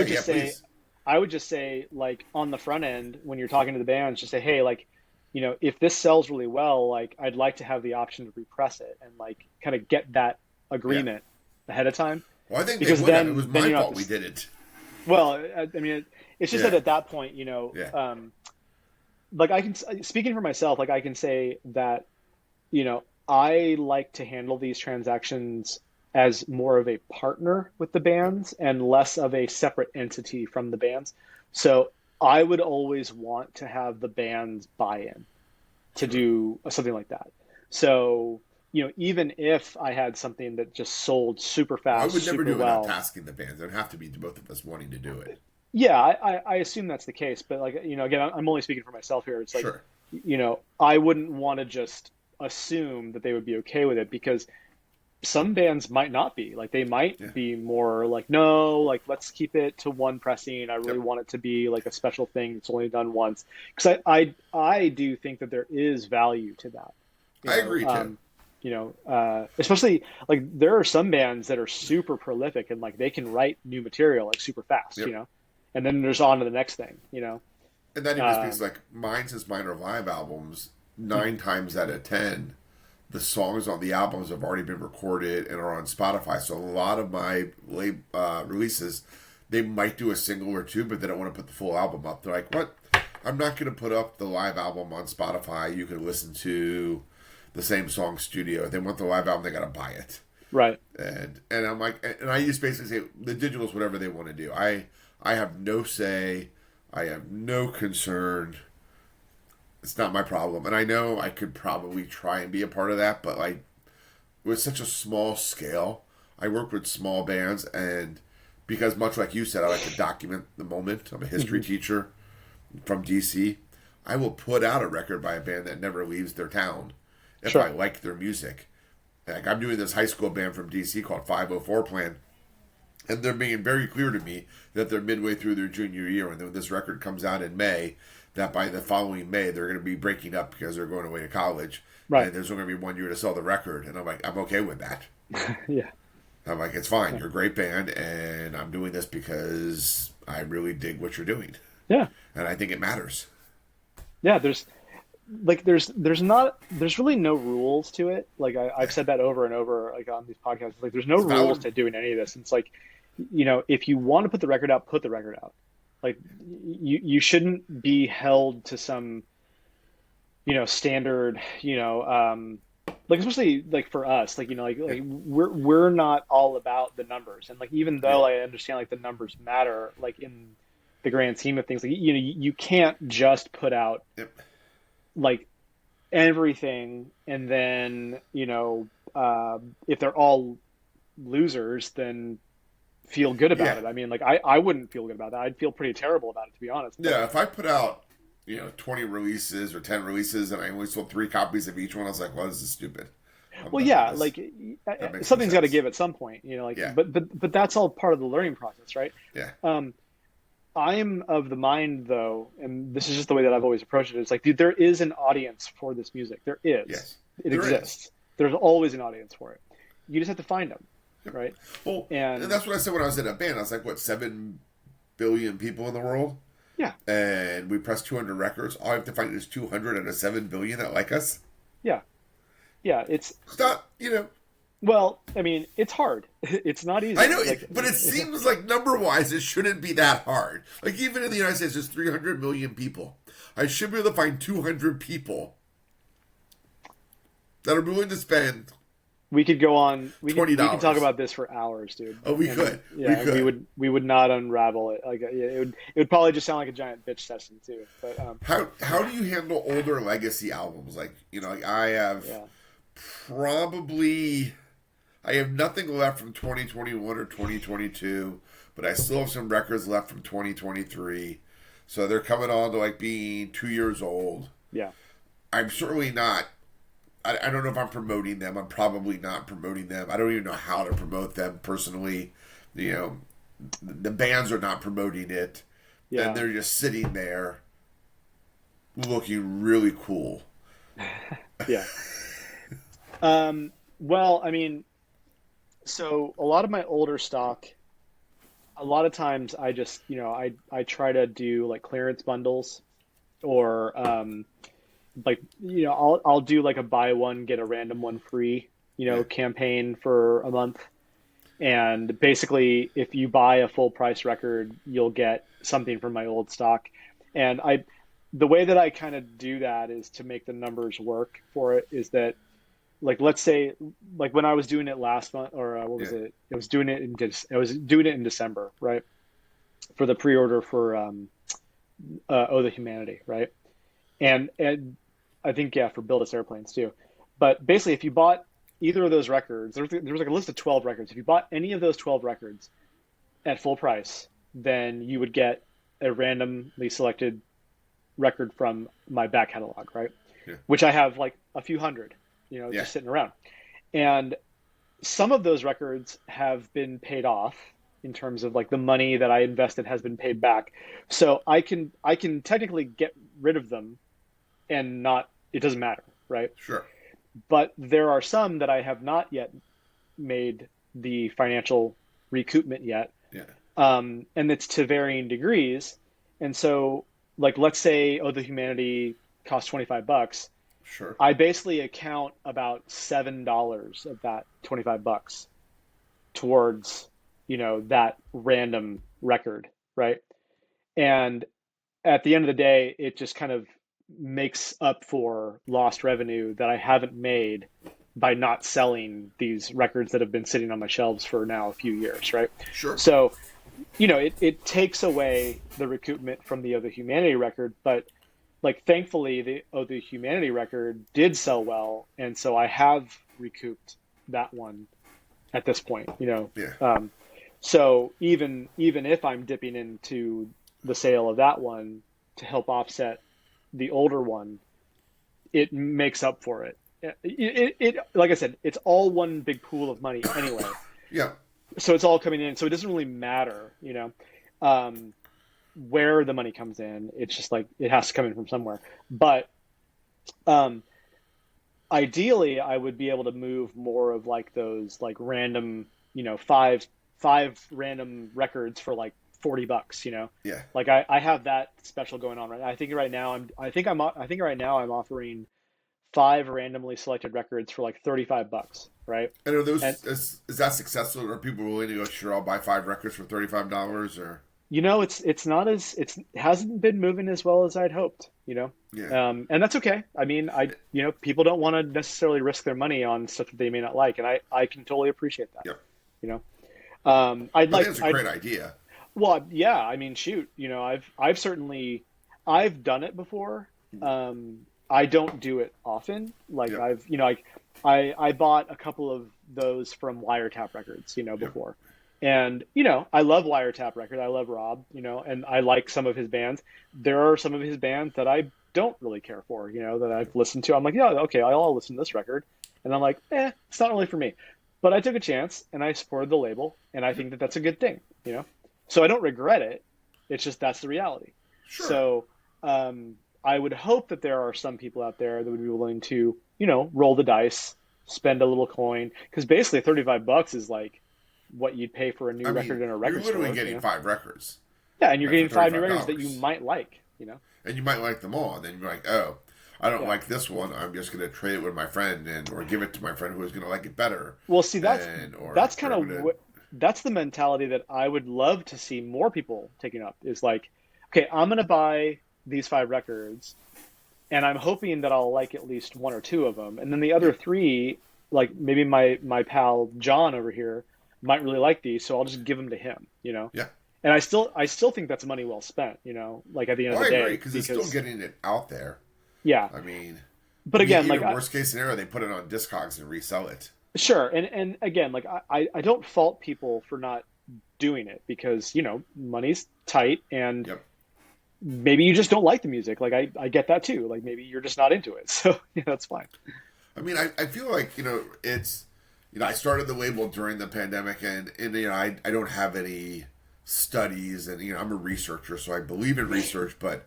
[SPEAKER 2] I would just say, like, on the front end, when you're talking to the bands, just say, hey, like, if this sells really well, like, I'd like to have the option to repress it and like kind of get that agreement ahead of time.
[SPEAKER 1] Well, I think
[SPEAKER 2] because
[SPEAKER 1] then
[SPEAKER 2] it
[SPEAKER 1] was my fault we did it.
[SPEAKER 2] Well, I mean, it's just that at that point, like I can, speaking for myself, like I can say that, I like to handle these transactions as more of a partner with the bands and less of a separate entity from the bands. So I would always want to have the band's buy-in to do something like that. So, even if I had something that just sold super fast,
[SPEAKER 1] I would never do it
[SPEAKER 2] well,
[SPEAKER 1] without tasking the bands. It would have to be both of us wanting to do it.
[SPEAKER 2] Yeah, I assume that's the case. But like, again, I'm only speaking for myself here. It's like,
[SPEAKER 1] Sure.
[SPEAKER 2] I wouldn't want to just assume that they would be okay with it, because some bands might not be. Like they might be more like, no, like let's keep it to one pressing. I really want it to be like a special thing that's only done once. Because I do think that there is value to that.
[SPEAKER 1] I agree too.
[SPEAKER 2] Especially like there are some bands that are super prolific and like they can write new material like super fast, and then there's on to the next thing, And
[SPEAKER 1] that even speaks like Minds Minor Live albums, 9 times out of 10, the songs on the albums have already been recorded and are on Spotify. So a lot of my releases, they might do a single or two, but they don't want to put the full album up. They're like, what? I'm not going to put up the live album on Spotify. You can listen to the same song studio. If they want the live album, they got to buy it.
[SPEAKER 2] Right.
[SPEAKER 1] And I'm like, and I just basically say the digital is whatever they want to do. I have no say. I have no concern. It's not my problem. And I know I could probably try and be a part of that, but like with such a small scale, I work with small bands, and because much like you said, I like to document the moment. I'm a history teacher from DC. I will put out a record by a band that never leaves their town if I like their music. Like I'm doing this high school band from DC called 504 Plan, And they're being very clear to me that they're midway through their junior year, and when this record comes out in May, that by the following May they're going to be breaking up because they're going away to college,
[SPEAKER 2] Right.
[SPEAKER 1] and there's only going to be 1 year to sell the record. And I'm like, I'm okay with that.
[SPEAKER 2] Yeah.
[SPEAKER 1] I'm like, it's fine. You're a great band, and I'm doing this because I really dig what you're doing.
[SPEAKER 2] Yeah.
[SPEAKER 1] And I think it matters.
[SPEAKER 2] Yeah. There's really no rules to it. Like I've said that over and over, like on these podcasts. Like there's no rules to doing any of this. It's like, if you want to put the record out, put the record out. Like you shouldn't be held to some, standard, like especially like for us, like we're not all about the numbers, and like even though I understand like the numbers matter, like in the grand scheme of things, like you can't just put out like everything, and then if they're all losers, then feel good about it. I mean, like I wouldn't feel good about that. I'd feel pretty terrible about it, to be honest.
[SPEAKER 1] Yeah, if I put out 20 releases or 10 releases and I only sold 3 copies of each one, I was like, well, this is stupid.
[SPEAKER 2] Well, yeah, like something's got to give at some point, but that's all part of the learning process, right?
[SPEAKER 1] Yeah.
[SPEAKER 2] I'm of the mind, though, and this is just the way that I've always approached it. It's like, dude, there is an audience for this music. There is.
[SPEAKER 1] Yes.
[SPEAKER 2] It exists. There's always an audience for it. You just have to find them, right?
[SPEAKER 1] Well, and that's what I said when I was in a band. I was like, what, 7 billion people in the world?
[SPEAKER 2] Yeah.
[SPEAKER 1] And we press 200 records. All I have to find is 200 out of 7 billion that like us?
[SPEAKER 2] Yeah. Yeah, it's
[SPEAKER 1] not,
[SPEAKER 2] Well, I mean, it's hard. It's not easy.
[SPEAKER 1] I know, but it seems like number-wise, it shouldn't be that hard. Like, even in the United States, there's 300 million people. I should be able to find 200 people that are willing to spend
[SPEAKER 2] We could go on. We
[SPEAKER 1] $20.
[SPEAKER 2] could talk about this for hours, dude.
[SPEAKER 1] Oh, we could.
[SPEAKER 2] Yeah,
[SPEAKER 1] we could.
[SPEAKER 2] We would not unravel it. Like it would probably just sound like a giant bitch session too. But
[SPEAKER 1] how do you handle older legacy albums? Like I have probably. I have nothing left from 2021 or 2022, but I still have some records left from 2023. So they're coming on to like being 2 years old.
[SPEAKER 2] Yeah.
[SPEAKER 1] I'm certainly not. I don't know if I'm promoting them. I'm probably not promoting them. I don't even know how to promote them personally. The bands are not promoting it. Yeah. And they're just sitting there looking really cool.
[SPEAKER 2] Yeah. Well, I mean, so a lot of my older stock, a lot of times I just, I try to do like clearance bundles or, I'll do like a buy one, get a random one free, campaign for a month. And basically if you buy a full price record, you'll get something from my old stock. And the way that I kind of do that is to make the numbers work for it is that, like, let's say, like when I was doing it last month, or what was it? I was doing it in December, right? For the pre-order for Oh the Humanity, right? And I think for Build Us Airplanes too. But basically, if you bought either of those records, there was like a list of 12 records. If you bought any of those 12 records at full price, then you would get a randomly selected record from my back catalog, right? Yeah. Which I have like a few hundred. Just sitting around. And some of those records have been paid off in terms of like the money that I invested has been paid back. So I can technically get rid of them and it doesn't matter, right?
[SPEAKER 1] Sure.
[SPEAKER 2] But there are some that I have not yet made the financial recoupment yet.
[SPEAKER 1] Yeah.
[SPEAKER 2] And it's to varying degrees. And so like, let's say, Oh the Humanity costs $25.
[SPEAKER 1] Sure.
[SPEAKER 2] I basically account about $7 of that $25 towards, that random record, right? And at the end of the day, it just kind of makes up for lost revenue that I haven't made by not selling these records that have been sitting on my shelves for now a few years, right?
[SPEAKER 1] Sure.
[SPEAKER 2] So, it takes away the recoupment from the Other Humanity record, but like, thankfully, the The Humanity record did sell well, and so I have recouped that one at this point.
[SPEAKER 1] Yeah.
[SPEAKER 2] So even if I'm dipping into the sale of that one to help offset the older one, it makes up for it. It like I said, it's all one big pool of money anyway.
[SPEAKER 1] Yeah.
[SPEAKER 2] So it's all coming in. So it doesn't really matter, um, where the money comes in. It's just like it has to come in from somewhere. But um, ideally, I would be able to move more of like those like random, five random records for like $40.
[SPEAKER 1] Yeah.
[SPEAKER 2] Like I have that special going on right now. I think right now I'm offering five randomly selected records for like $35, right?
[SPEAKER 1] And are
[SPEAKER 2] And
[SPEAKER 1] those is that successful? Are people willing to go? Sure, I'll buy 5 records for $35, or
[SPEAKER 2] it's not as it hasn't been moving as well as I'd hoped,
[SPEAKER 1] yeah,
[SPEAKER 2] and that's okay. I mean, people don't want to necessarily risk their money on stuff that they may not like, and I can totally appreciate that,
[SPEAKER 1] yeah.
[SPEAKER 2] you know. I'd
[SPEAKER 1] I think
[SPEAKER 2] like
[SPEAKER 1] it's a
[SPEAKER 2] I
[SPEAKER 1] great idea.
[SPEAKER 2] Well, yeah. I mean, shoot, I've certainly I've done it before. I don't do it often. Like
[SPEAKER 1] Yep,
[SPEAKER 2] I bought a couple of those from Wiretap Records,
[SPEAKER 1] yep,
[SPEAKER 2] before. And, I love Wiretap Records. I love Rob, and I like some of his bands. There are some of his bands that I don't really care for, that I've listened to. I'm like, yeah, okay, I'll listen to this record. And I'm like, it's not really for me. But I took a chance and I supported the label, and I
[SPEAKER 1] yep.
[SPEAKER 2] think that that's a good thing. So I don't regret it. It's just that's the reality.
[SPEAKER 1] Sure.
[SPEAKER 2] So I would hope that there are some people out there that would be willing to, roll the dice, spend a little coin, because basically $35 is like what you'd pay for a new
[SPEAKER 1] I
[SPEAKER 2] record
[SPEAKER 1] mean,
[SPEAKER 2] in a
[SPEAKER 1] you're
[SPEAKER 2] record
[SPEAKER 1] literally
[SPEAKER 2] store.
[SPEAKER 1] getting 5 records,
[SPEAKER 2] Yeah, and you're
[SPEAKER 1] right, for
[SPEAKER 2] getting five new
[SPEAKER 1] thirty-five
[SPEAKER 2] records that you
[SPEAKER 1] dollars,
[SPEAKER 2] might like.
[SPEAKER 1] and you might like them all. And then you're like, oh, I don't
[SPEAKER 2] Yeah.
[SPEAKER 1] like this one. I'm just going to trade it with my friend, or give it to my friend who is going to like it better,
[SPEAKER 2] Well, see,
[SPEAKER 1] and
[SPEAKER 2] that's
[SPEAKER 1] or
[SPEAKER 2] kind
[SPEAKER 1] I'm
[SPEAKER 2] of
[SPEAKER 1] going to.
[SPEAKER 2] that's the mentality that I would love to see more people taking up. Is like, okay, I'm gonna buy these five records, and I'm hoping that I'll like at least one or two of them, and then the other
[SPEAKER 1] Yep.
[SPEAKER 2] three, like maybe my pal John over here might really like these, so I'll just give them to him.
[SPEAKER 1] Yeah.
[SPEAKER 2] And I still think that's money well spent. Like at the end
[SPEAKER 1] Well,
[SPEAKER 2] of
[SPEAKER 1] I
[SPEAKER 2] the
[SPEAKER 1] agree
[SPEAKER 2] day,
[SPEAKER 1] because it's still
[SPEAKER 2] because
[SPEAKER 1] getting it out there.
[SPEAKER 2] yeah,
[SPEAKER 1] I mean,
[SPEAKER 2] but again, like
[SPEAKER 1] even worst case scenario, they put it on Discogs and resell it.
[SPEAKER 2] sure, and again, like I don't fault people for not doing it because money's tight and
[SPEAKER 1] Yep.
[SPEAKER 2] maybe you just don't like the music. Like I get that too. Like maybe you're just not into it. So that's fine.
[SPEAKER 1] I mean, I feel like, it's, I started the label during the pandemic, and I don't have any studies, and, I'm a researcher, so I believe in research, but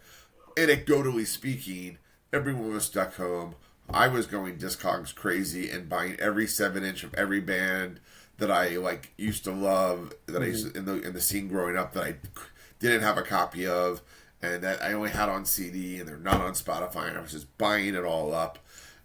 [SPEAKER 1] anecdotally speaking, everyone was stuck home. I was going Discogs crazy and buying every 7 inch of every band that I like used to love, that I
[SPEAKER 2] Hmm.
[SPEAKER 1] used to, in the scene growing up, that I didn't have a copy of, and that I only had on CD, and they're not on Spotify, and I was just buying it all up.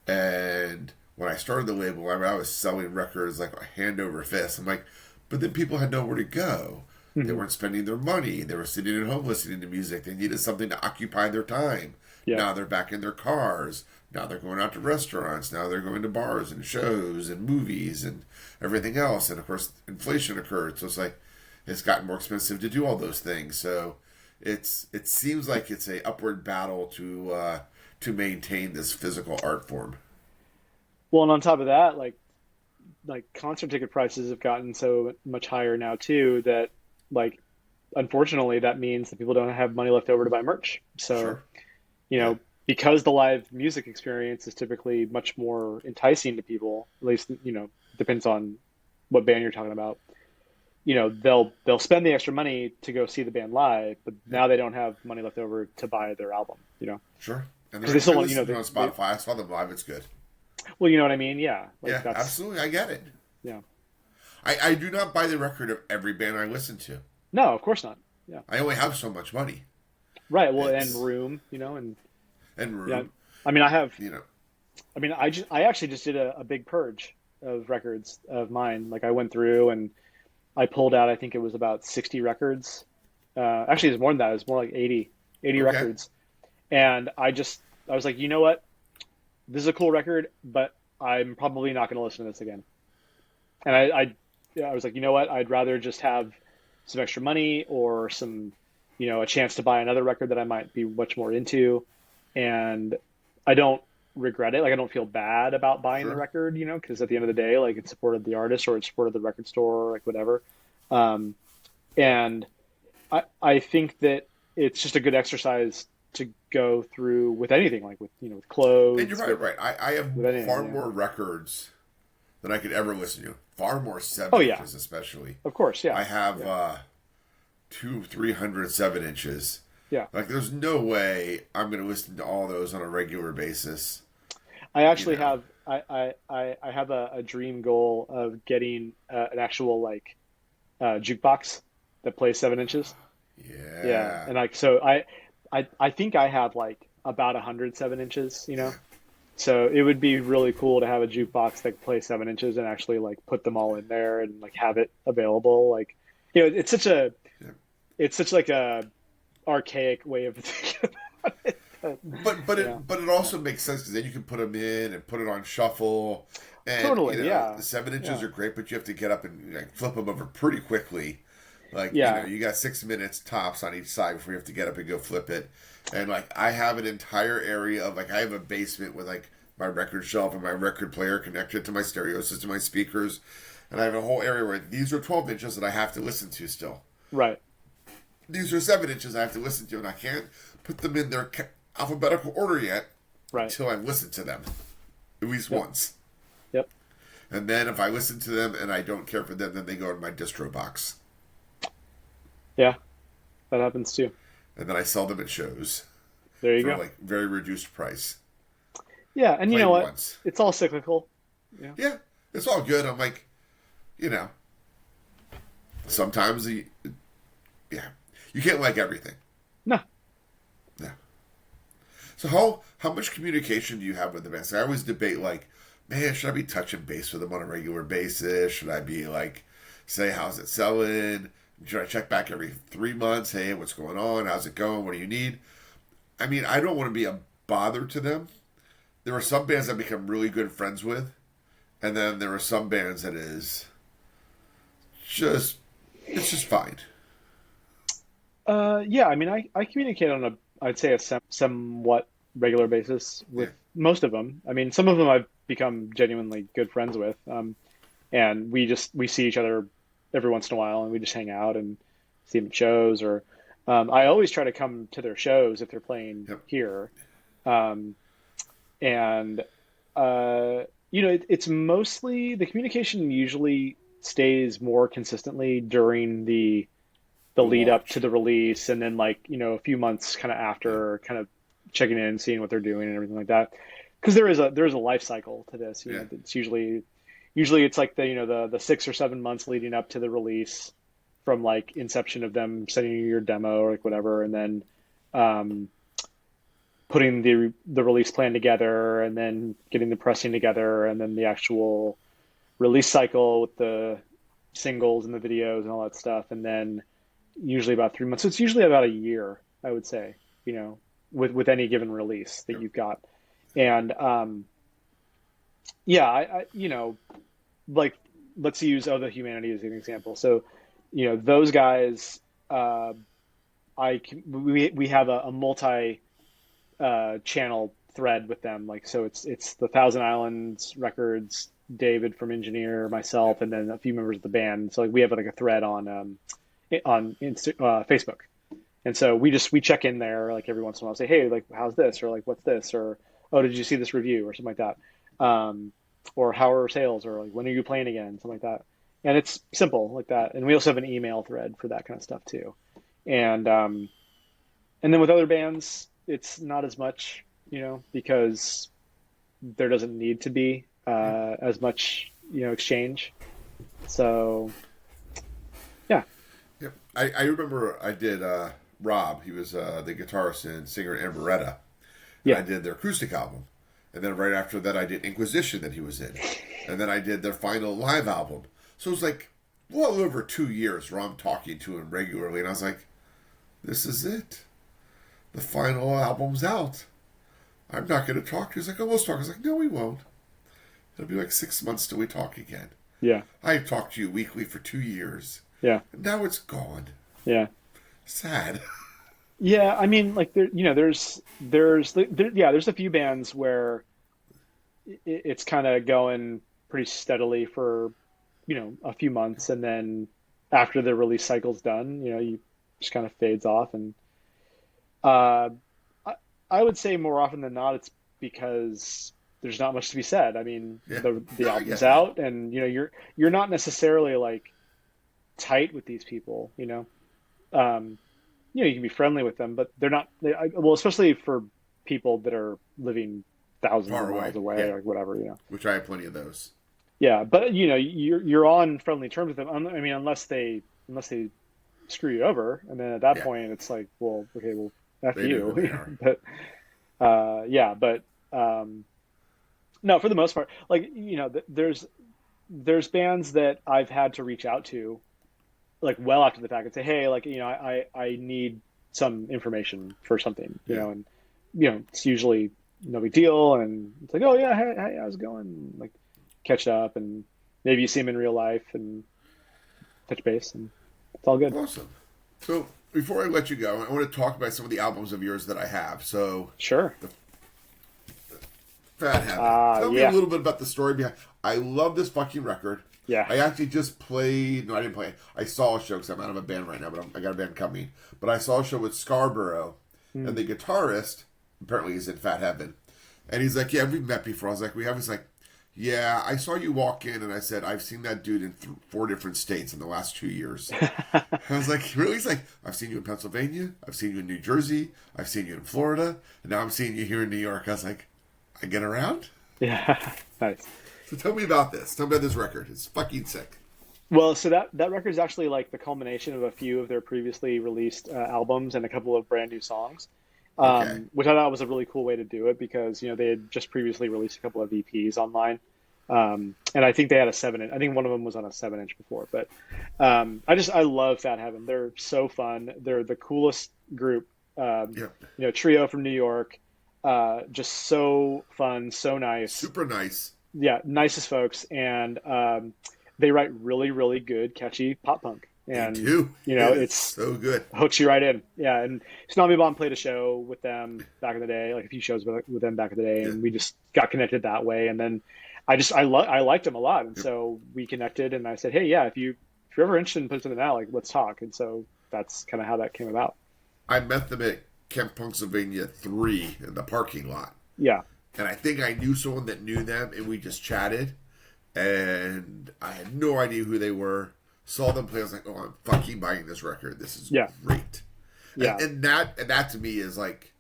[SPEAKER 1] And when I started the label, I was selling records like hand over fist. I'm like, but then people had nowhere to go. They
[SPEAKER 2] Hmm.
[SPEAKER 1] weren't spending their money. They were sitting at home listening to music. They needed something to occupy their time.
[SPEAKER 2] Yeah.
[SPEAKER 1] Now they're back in their cars. Now they're going out to restaurants. Now they're going to bars and shows and movies and everything else. And of course, inflation occurred. So it's like it's gotten more expensive to do all those things. So it seems like it's a upward battle to maintain this physical art form.
[SPEAKER 2] Well, and on top of that, like concert ticket prices have gotten so much higher now too that like unfortunately that means that people don't have money left over to buy merch. So
[SPEAKER 1] Sure.
[SPEAKER 2] you
[SPEAKER 1] Yeah.
[SPEAKER 2] know, because the live music experience is typically much more enticing to people, at least, depends on what band you're talking about. They'll spend the extra money to go see the band live, but
[SPEAKER 1] Yeah.
[SPEAKER 2] now they don't have money left over to buy their album.
[SPEAKER 1] Sure. And
[SPEAKER 2] Because they
[SPEAKER 1] I
[SPEAKER 2] still want,
[SPEAKER 1] listened to it on Spotify. I saw them live. It's good.
[SPEAKER 2] well, you know what I mean? Yeah. Like
[SPEAKER 1] Yeah,
[SPEAKER 2] that's,
[SPEAKER 1] absolutely. I get it.
[SPEAKER 2] yeah.
[SPEAKER 1] I do not buy the record of every band I listen to.
[SPEAKER 2] No, of course not. Yeah.
[SPEAKER 1] I only have so much money.
[SPEAKER 2] Right. Well, and
[SPEAKER 1] It's
[SPEAKER 2] room,
[SPEAKER 1] and
[SPEAKER 2] yeah.
[SPEAKER 1] room.
[SPEAKER 2] I mean,
[SPEAKER 1] You know.
[SPEAKER 2] I actually just did a big purge of records of mine. Like I went through and I pulled out, I think it was about 60 records. Actually, it's more than that. It was more like 80
[SPEAKER 1] Okay.
[SPEAKER 2] records. And I was like, you know what? This is a cool record, but I'm probably not going to listen to this again. And I was like, you know what? I'd rather just have some extra money or some, a chance to buy another record that I might be much more into. And I don't regret it. Like I don't feel bad about buying the
[SPEAKER 1] Sure.
[SPEAKER 2] record, because at the end of the day, like it supported the artist or it supported the record store, or like whatever. Um, and I think that it's just a good exercise to go through with anything, like with with
[SPEAKER 1] And you're
[SPEAKER 2] clothes,
[SPEAKER 1] right. Right. I have
[SPEAKER 2] with anything.
[SPEAKER 1] far more records than I could ever listen to. Far more
[SPEAKER 2] Oh
[SPEAKER 1] 7
[SPEAKER 2] yeah,
[SPEAKER 1] inches, especially.
[SPEAKER 2] of course, yeah,
[SPEAKER 1] I have
[SPEAKER 2] yeah,
[SPEAKER 1] 300 7 inches.
[SPEAKER 2] yeah.
[SPEAKER 1] Like, there's no way I'm going to listen to all those on a regular basis.
[SPEAKER 2] I
[SPEAKER 1] You
[SPEAKER 2] actually
[SPEAKER 1] know.
[SPEAKER 2] have I have a dream goal of getting an actual like jukebox that plays 7 inches. Yeah,
[SPEAKER 1] Yeah.
[SPEAKER 2] and like so I think I have like about 107 inches, you know.
[SPEAKER 1] Yeah.
[SPEAKER 2] So it would be really cool to have a jukebox that plays 7 inches and actually like put them all in there and like have it available. Like,
[SPEAKER 1] Yeah.
[SPEAKER 2] it's such like a archaic way of thinking about it. But,
[SPEAKER 1] But
[SPEAKER 2] yeah,
[SPEAKER 1] it
[SPEAKER 2] yeah,
[SPEAKER 1] also makes sense because then you can put them in and put it on shuffle, and
[SPEAKER 2] totally,
[SPEAKER 1] the
[SPEAKER 2] yeah,
[SPEAKER 1] 7 inches
[SPEAKER 2] yeah,
[SPEAKER 1] are great, but you have to get up and like flip them over pretty quickly. Like,
[SPEAKER 2] yeah,
[SPEAKER 1] you got 6 minutes tops on each side before you have to get up and go flip it. And like, I have an entire area of like, I have a basement with like my record shelf and my record player connected to my stereo system, my speakers, and I have a whole area where these are 12 inches that I have to listen to still.
[SPEAKER 2] right,
[SPEAKER 1] These are 7 inches I have to listen to, and I can't put them in their alphabetical order yet
[SPEAKER 2] right,
[SPEAKER 1] until I've listened to them at least
[SPEAKER 2] yep,
[SPEAKER 1] once.
[SPEAKER 2] yep,
[SPEAKER 1] And then if I listen to them and I don't care for them, then they go in my distro box.
[SPEAKER 2] yeah, that happens too.
[SPEAKER 1] And then I sell them at shows
[SPEAKER 2] There you
[SPEAKER 1] for
[SPEAKER 2] go.
[SPEAKER 1] like very reduced price.
[SPEAKER 2] Yeah, and you
[SPEAKER 1] Play
[SPEAKER 2] know what?
[SPEAKER 1] once.
[SPEAKER 2] It's all cyclical. Yeah,
[SPEAKER 1] Yeah, it's all good. I'm like, you know, sometimes yeah, you can't like everything.
[SPEAKER 2] no,
[SPEAKER 1] Yeah. So how much communication do you have with the band? I always debate like, man, should I be touching base with them on a regular basis? Should I be like, say, how's it selling? Should I check back every 3 months? Hey, what's going on? How's it going? What do you need? I mean, I don't want to be a bother to them. There are some bands I've become really good friends with, and then there are some bands that is just it's just fine.
[SPEAKER 2] yeah. I mean, I communicate on a I'd say a somewhat regular basis
[SPEAKER 1] Yeah.
[SPEAKER 2] with most of them. I mean, some of them I've become genuinely good friends with, and we see each other every once in a while, and we just hang out and see them at shows. Or I always try to come to their shows if they're playing
[SPEAKER 1] Yep.
[SPEAKER 2] here, um, and it's mostly the communication usually stays more consistently during the
[SPEAKER 1] The
[SPEAKER 2] lead up to
[SPEAKER 1] launch.
[SPEAKER 2] the release, and then like a few months kind of
[SPEAKER 1] Yeah.
[SPEAKER 2] after, kind of checking in, seeing what they're doing and everything like that. Because there is a life cycle to this.
[SPEAKER 1] Yeah.
[SPEAKER 2] It's usually it's like the 6 or 7 months leading up to the release, from like inception of them sending you your demo or like whatever, and then um, putting the release plan together, and then getting the pressing together, and then the actual release cycle with the singles and the videos and all that stuff, and then usually about 3 months. So it's usually about a year, I would say, with any given release that
[SPEAKER 1] Yep.
[SPEAKER 2] you've got. And yeah, like let's use Other Humanity as an example. So, those guys, uh, we have a multi channel thread with them. Like, so it's the Thousand Islands Records, David from Engineer, myself, and then a few members of the band. So like we have like a thread on Facebook, and so we check in there like every once in a while, say, hey, like how's this, or like what's this, or oh, did you see this review, or something like that, or how are sales, or like when are you playing again, something like that. And it's simple like that. And we also have an email thread for that kind of stuff too. And then with other bands, it's not as much, because there doesn't need to be
[SPEAKER 1] Yeah.
[SPEAKER 2] as much, exchange. So yeah,
[SPEAKER 1] Yep. I remember I did Rob. He was the guitarist and singer in Amberetta, and
[SPEAKER 2] yeah,
[SPEAKER 1] I did their acoustic album. And then right after that, I did Inquisition that he was in, and then I did their final live album. So it was like well over 2 years where I'm talking to him regularly, and I was like, "This is it. The final album's out. I'm not going to talk to you." He's like, "Oh, we'll talk." I was like, "No, we won't. It'll be like 6 months till we talk again."
[SPEAKER 2] yeah,
[SPEAKER 1] I talked to you weekly for 2 years,
[SPEAKER 2] yeah,
[SPEAKER 1] and now it's gone.
[SPEAKER 2] yeah.
[SPEAKER 1] Sad.
[SPEAKER 2] Yeah, I mean, like there's a few bands where it's kind of going pretty steadily for a few months, and then after the release cycle's done, you just kind of fades off. And uh, I, I would say more often than not, it's because there's not much to be said. I mean,
[SPEAKER 1] Yeah.
[SPEAKER 2] the
[SPEAKER 1] No, I
[SPEAKER 2] album's
[SPEAKER 1] get that.
[SPEAKER 2] out, and you're not necessarily like tight with these people. You can be friendly with them, but they're not. Well, especially for people that are living thousands
[SPEAKER 1] Far
[SPEAKER 2] of
[SPEAKER 1] away.
[SPEAKER 2] miles away
[SPEAKER 1] Yeah.
[SPEAKER 2] or whatever.
[SPEAKER 1] Which I have plenty of those.
[SPEAKER 2] Yeah, but you're on friendly terms with them. I mean, unless they screw you over, and then at that
[SPEAKER 1] Yeah.
[SPEAKER 2] point, it's like, well, okay, well, F
[SPEAKER 1] They know who they
[SPEAKER 2] you.
[SPEAKER 1] are.
[SPEAKER 2] But yeah, but no, for the most part, like there's bands that I've had to reach out to like well after the fact and say, hey, like I need some information for something,
[SPEAKER 1] Yeah.
[SPEAKER 2] and it's usually no big deal, and it's like, oh yeah, hey, how's it going? Like catch up, and maybe you see them in real life and touch base, and it's all good.
[SPEAKER 1] Awesome. So before I let you go, I want to talk about some of the albums of yours that I have. So
[SPEAKER 2] Sure.
[SPEAKER 1] Fat Habit. Tell me
[SPEAKER 2] Yeah.
[SPEAKER 1] a little bit about the story behind. I love this fucking record.
[SPEAKER 2] Yeah.
[SPEAKER 1] I actually just played. No, I didn't play. I saw a show because I'm out of a band right now, but I got a band coming. But I saw a show with Scarborough, and the guitarist apparently is in Fat Heaven, and he's like, "Yeah, we've met before." I was like, "We have." He's like, "Yeah, I saw you walk in, and I said I've seen that dude in 4 different states in the last 2 years." I was like, "Really?" He's like, "I've seen you in Pennsylvania, I've seen you in New Jersey, I've seen you in Florida, and now I'm seeing you here in New York." I was like, "I get around."
[SPEAKER 2] Yeah. Nice.
[SPEAKER 1] So tell me about this. Tell me about this record. It's fucking sick.
[SPEAKER 2] Well, so that record is actually like the culmination of a few of their previously released albums and a couple of brand new songs,
[SPEAKER 1] Okay.
[SPEAKER 2] which I thought was a really cool way to do it because they had just previously released a couple of EPs online, and I think they had a 7-inch. I think one of them was on a 7-inch before, but I love Fat Heaven. They're so fun. They're the coolest group.
[SPEAKER 1] Yep.
[SPEAKER 2] Trio from New York. Just so fun, so nice.
[SPEAKER 1] Super nice.
[SPEAKER 2] Yeah, nicest folks, and they write really, really good, catchy pop punk, and
[SPEAKER 1] They do.
[SPEAKER 2] it's
[SPEAKER 1] so good.
[SPEAKER 2] hooks you right in. Yeah, and Tsunami Bomb played a show with them back in the day, like a few shows with them back in the day, and we just got connected that way. And then I liked them a lot, and so we connected, and I said, hey, yeah, if you're ever interested in putting something out, like let's talk. And so that's kind of how that came about.
[SPEAKER 1] I met them at Camp Pennsylvania 3 in the parking lot.
[SPEAKER 2] Yeah.
[SPEAKER 1] And I think I knew someone that knew them, and we just chatted. And I had no idea who they were. Saw them play. I was like, "Oh, I'm fucking buying this record. This is great."
[SPEAKER 2] Yeah.
[SPEAKER 1] And that to me is like,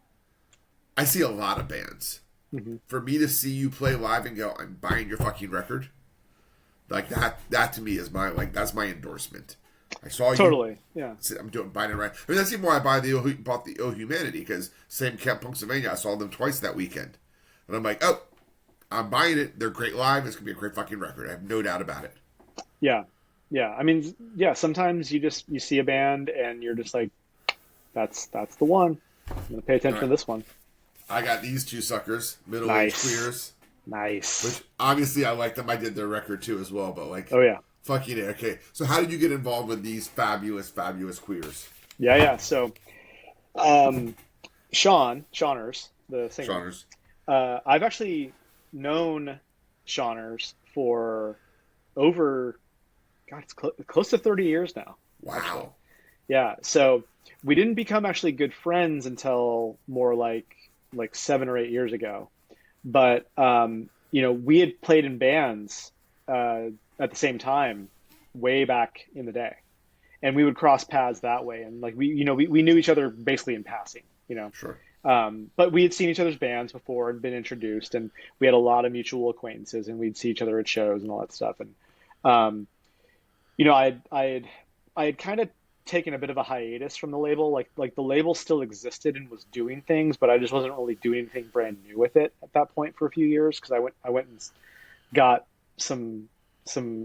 [SPEAKER 1] I see a lot of bands.
[SPEAKER 2] Mm-hmm.
[SPEAKER 1] For me to see you play live and go, "I'm buying your fucking record," like that to me is that's my endorsement. I saw
[SPEAKER 2] Totally.
[SPEAKER 1] you.
[SPEAKER 2] Yeah.
[SPEAKER 1] I'm buying it right. I mean, that's even why I bought the Oh Humanity, because same Camp Pennsylvania. I saw them twice that weekend. And I'm like, oh, I'm buying it. They're great live. It's going to be a great fucking record. I have no doubt about it.
[SPEAKER 2] Yeah. Yeah. I mean, yeah, sometimes you see a band and you're just like, that's the one. I'm going to pay attention to this one.
[SPEAKER 1] I got these two suckers, Middle-Aged Queers.
[SPEAKER 2] Nice.
[SPEAKER 1] Which, obviously, I like them. I did their record, too, as well. But, like,
[SPEAKER 2] oh, yeah.
[SPEAKER 1] fucking it. Okay. So how did you get involved with these fabulous, fabulous queers?
[SPEAKER 2] Yeah. So, Shawners, the singer.
[SPEAKER 1] Shawners.
[SPEAKER 2] I've actually known Shawners for over, God, it's close to 30 years now.
[SPEAKER 1] Wow.
[SPEAKER 2] Actually. Yeah. So we didn't become actually good friends until more like 7 or 8 years ago. But, we had played in bands at the same time way back in the day. And we would cross paths that way. And like we knew each other basically in passing,
[SPEAKER 1] Sure.
[SPEAKER 2] But we had seen each other's bands before and been introduced, and we had a lot of mutual acquaintances, and we'd see each other at shows and all that stuff. And I had kind of taken a bit of a hiatus from the label. Like the label still existed and was doing things, but I just wasn't really doing anything brand new with it at that point for a few years, because I went and got some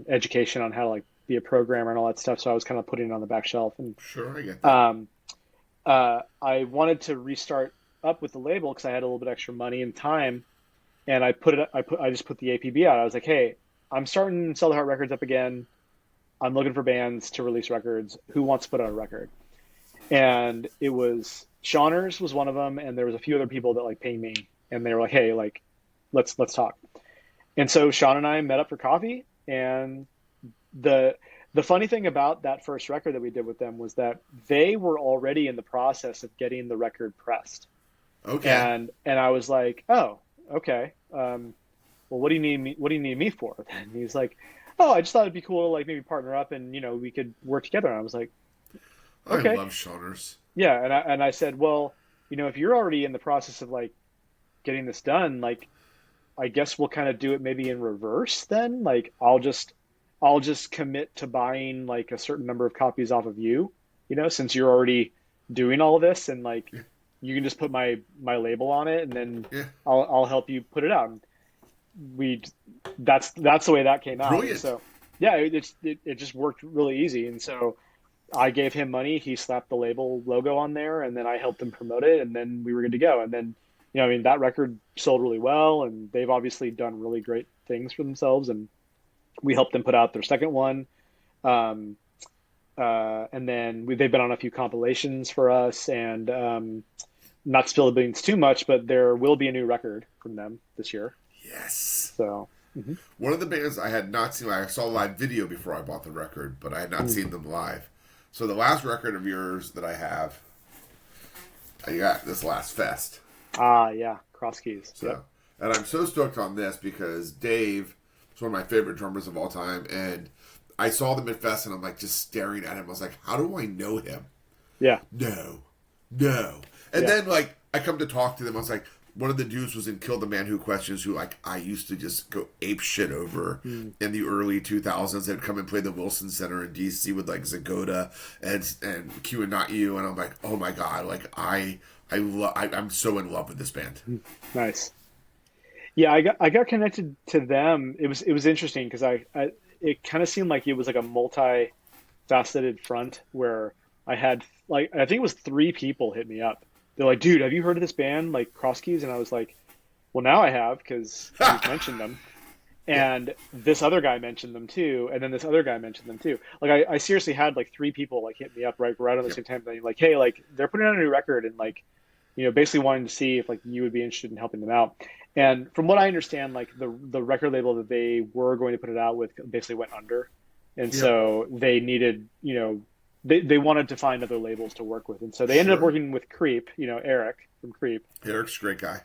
[SPEAKER 2] education on how to like be a programmer and all that stuff. So I was kind of putting it on the back shelf. And
[SPEAKER 1] Sure, I get that.
[SPEAKER 2] I wanted to restart up with the label because I had a little bit extra money and time, and I just put the APB out. I was like, hey, I'm starting Sell the Heart Records up again. I'm looking for bands to release records. Who wants to put out a record? And it was Shawners was one of them, and there was a few other people that like pinged me, and they were like, hey, like let's talk. And so Sean and I met up for coffee, and the funny thing about that first record that we did with them was that they were already in the process of getting the record pressed.
[SPEAKER 1] Okay.
[SPEAKER 2] And I was like, oh, okay. well, what do you need me for? And he's like, oh, I just thought it'd be cool to like maybe partner up and, we could work together. And I was like,
[SPEAKER 1] I
[SPEAKER 2] okay.
[SPEAKER 1] love Shawners.
[SPEAKER 2] Yeah. And I said, well, if you're already in the process of like getting this done, like, I guess we'll kind of do it maybe in reverse then. Like I'll just commit to buying like a certain number of copies off of you, since you're already doing all of this, and like
[SPEAKER 1] Yeah.
[SPEAKER 2] you can just put my label on it, and then
[SPEAKER 1] Yeah.
[SPEAKER 2] I'll help you put it out. And we that's the way that came out. And
[SPEAKER 1] Brilliant.
[SPEAKER 2] so yeah, it just worked really easy. And so I gave him money, he slapped the label logo on there, and then I helped him promote it, and then we were good to go. And then I mean, that record sold really well, and they've obviously done really great things for themselves, and we helped them put out their second one. Um, and then they've been on a few compilations for us, and not to spill the beans too much, but there will be a new record from them this year.
[SPEAKER 1] Yes.
[SPEAKER 2] So
[SPEAKER 1] One of the bands I had not seen, I saw a live video before I bought the record, but I had not seen them live. So the last record of yours that I have, I got this last fest.
[SPEAKER 2] yeah, Cross Keys.
[SPEAKER 1] So,
[SPEAKER 2] Yep.
[SPEAKER 1] and I'm so stoked on this because Dave is one of my favorite drummers of all time, and I saw them at Fest, and I'm like just staring at him. I was like, how do I know him?
[SPEAKER 2] Yeah.
[SPEAKER 1] No. And
[SPEAKER 2] Yeah.
[SPEAKER 1] then like I come to talk to them. I was like, one of the dudes was in Kill the Man Who Questions, who like I used to just go ape shit over in the early 2000s. They'd come and play the Wilson Center in DC with like Zagoda and Q and Not You, and I'm like, oh my god, like I'm so in love with this band.
[SPEAKER 2] Nice. Yeah, I got connected to them. It was interesting because it kind of seemed like it was like a multi-faceted front where I had like I think it was three people hit me up. They're like, dude, have you heard of this band like Cross Keys? And I was like, well, now I have because you've mentioned them. And this other guy mentioned them too, and then this other guy mentioned them too. Like I seriously had like three people like hit me up right on the same time, like, hey, like they're putting out a new record, and like basically wanting to see if like you would be interested in helping them out. And from what I understand, like the record label that they were going to put it out with basically went under, and so they needed they wanted to find other labels to work with, and so they ended up working with Creep, Eric from Creep.
[SPEAKER 1] Eric's a great guy.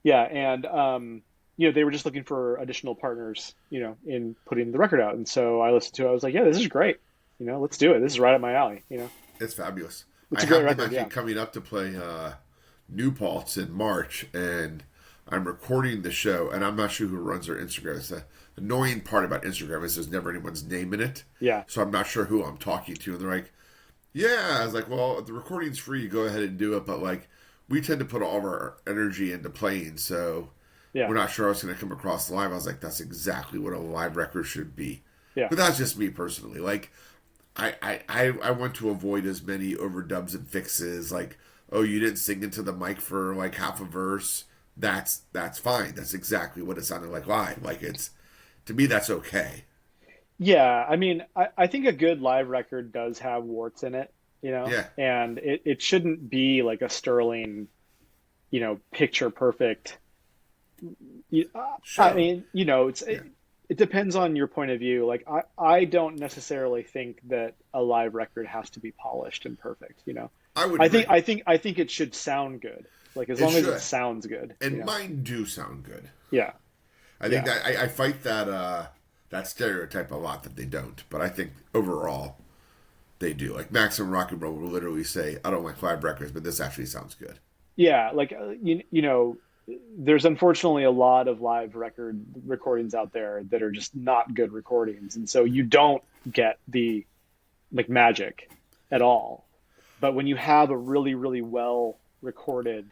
[SPEAKER 2] Yeah, and they were just looking for additional partners, in putting the record out. And so I listened to it. I was like, yeah, this is great. Let's do it. This is right up my alley.
[SPEAKER 1] It's fabulous.
[SPEAKER 2] It's a
[SPEAKER 1] I
[SPEAKER 2] great
[SPEAKER 1] have
[SPEAKER 2] record.
[SPEAKER 1] them actually
[SPEAKER 2] Yeah.
[SPEAKER 1] coming up to play New Paltz in March, and I'm recording the show, and I'm not sure who runs their Instagram. It's the annoying part about Instagram is there's never anyone's name in it.
[SPEAKER 2] Yeah.
[SPEAKER 1] So I'm not sure who I'm talking to. And they're like, yeah. I was like, well, the recording's free. You go ahead and do it. But like, we tend to put all of our energy into playing, so
[SPEAKER 2] Yeah.
[SPEAKER 1] we're not sure it's going to come across live. I was like, that's exactly what a live record should be.
[SPEAKER 2] Yeah.
[SPEAKER 1] But that's just me personally. Like, I want to avoid as many overdubs and fixes. Like, oh, you didn't sing into the mic for like half a verse. That's fine. That's exactly what it sounded like live. Like to me, that's okay.
[SPEAKER 2] Yeah. I mean, I think a good live record does have warts in it,
[SPEAKER 1] Yeah.
[SPEAKER 2] and it shouldn't be like a sterling, picture perfect.
[SPEAKER 1] Sure.
[SPEAKER 2] I mean, it depends on your point of view. Like I don't necessarily think that a live record has to be polished and perfect,
[SPEAKER 1] I would.
[SPEAKER 2] I
[SPEAKER 1] agree.
[SPEAKER 2] think it should sound good. Like as long as it sounds good.
[SPEAKER 1] And mine do sound good.
[SPEAKER 2] Yeah.
[SPEAKER 1] I think that I fight that stereotype a lot that they don't, but I think overall they do. Like Maximum Rock and Roll will literally say, "I don't like live records, but this actually sounds good."
[SPEAKER 2] Yeah, like there's unfortunately a lot of live recordings out there that are just not good recordings, and so you don't get the like magic at all. But when you have a really, really well recorded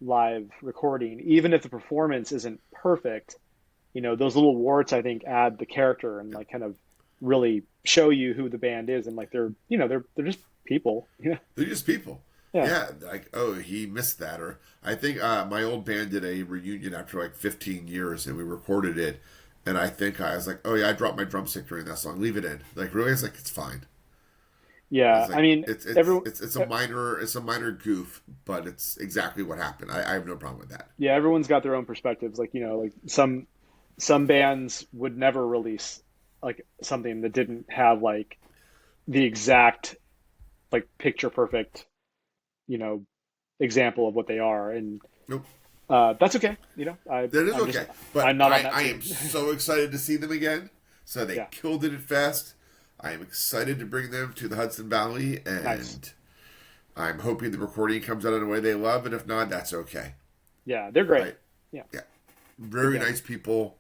[SPEAKER 2] live recording, even if the performance isn't perfect, those little warts I think add the character and like kind of really show you who the band is, and like they're just people.
[SPEAKER 1] They're just people.
[SPEAKER 2] Yeah.
[SPEAKER 1] Yeah, like, oh, he missed that. Or I think my old band did a reunion after like 15 years, and we recorded it. And I think I was like, oh, yeah, I dropped my drumstick during that song. Leave it in. Like, really? It's like, it's fine.
[SPEAKER 2] Yeah,
[SPEAKER 1] Like,
[SPEAKER 2] I mean,
[SPEAKER 1] it's a minor goof, but it's exactly what happened. I have no problem with that.
[SPEAKER 2] yeah, everyone's got their own perspectives. Like, like some bands would never release like something that didn't have like the exact like picture perfect, example of what they are. And
[SPEAKER 1] Nope.
[SPEAKER 2] That's okay.
[SPEAKER 1] That is
[SPEAKER 2] I'm
[SPEAKER 1] okay. But
[SPEAKER 2] I'm not on that
[SPEAKER 1] I
[SPEAKER 2] team.
[SPEAKER 1] am so excited to see them again. So they killed it at Fest. I am excited to bring them to the Hudson Valley, and
[SPEAKER 2] Nice.
[SPEAKER 1] I'm hoping the recording comes out in a way they love, and if not, that's okay.
[SPEAKER 2] Yeah, they're great.
[SPEAKER 1] Right?
[SPEAKER 2] Yeah.
[SPEAKER 1] Very nice people.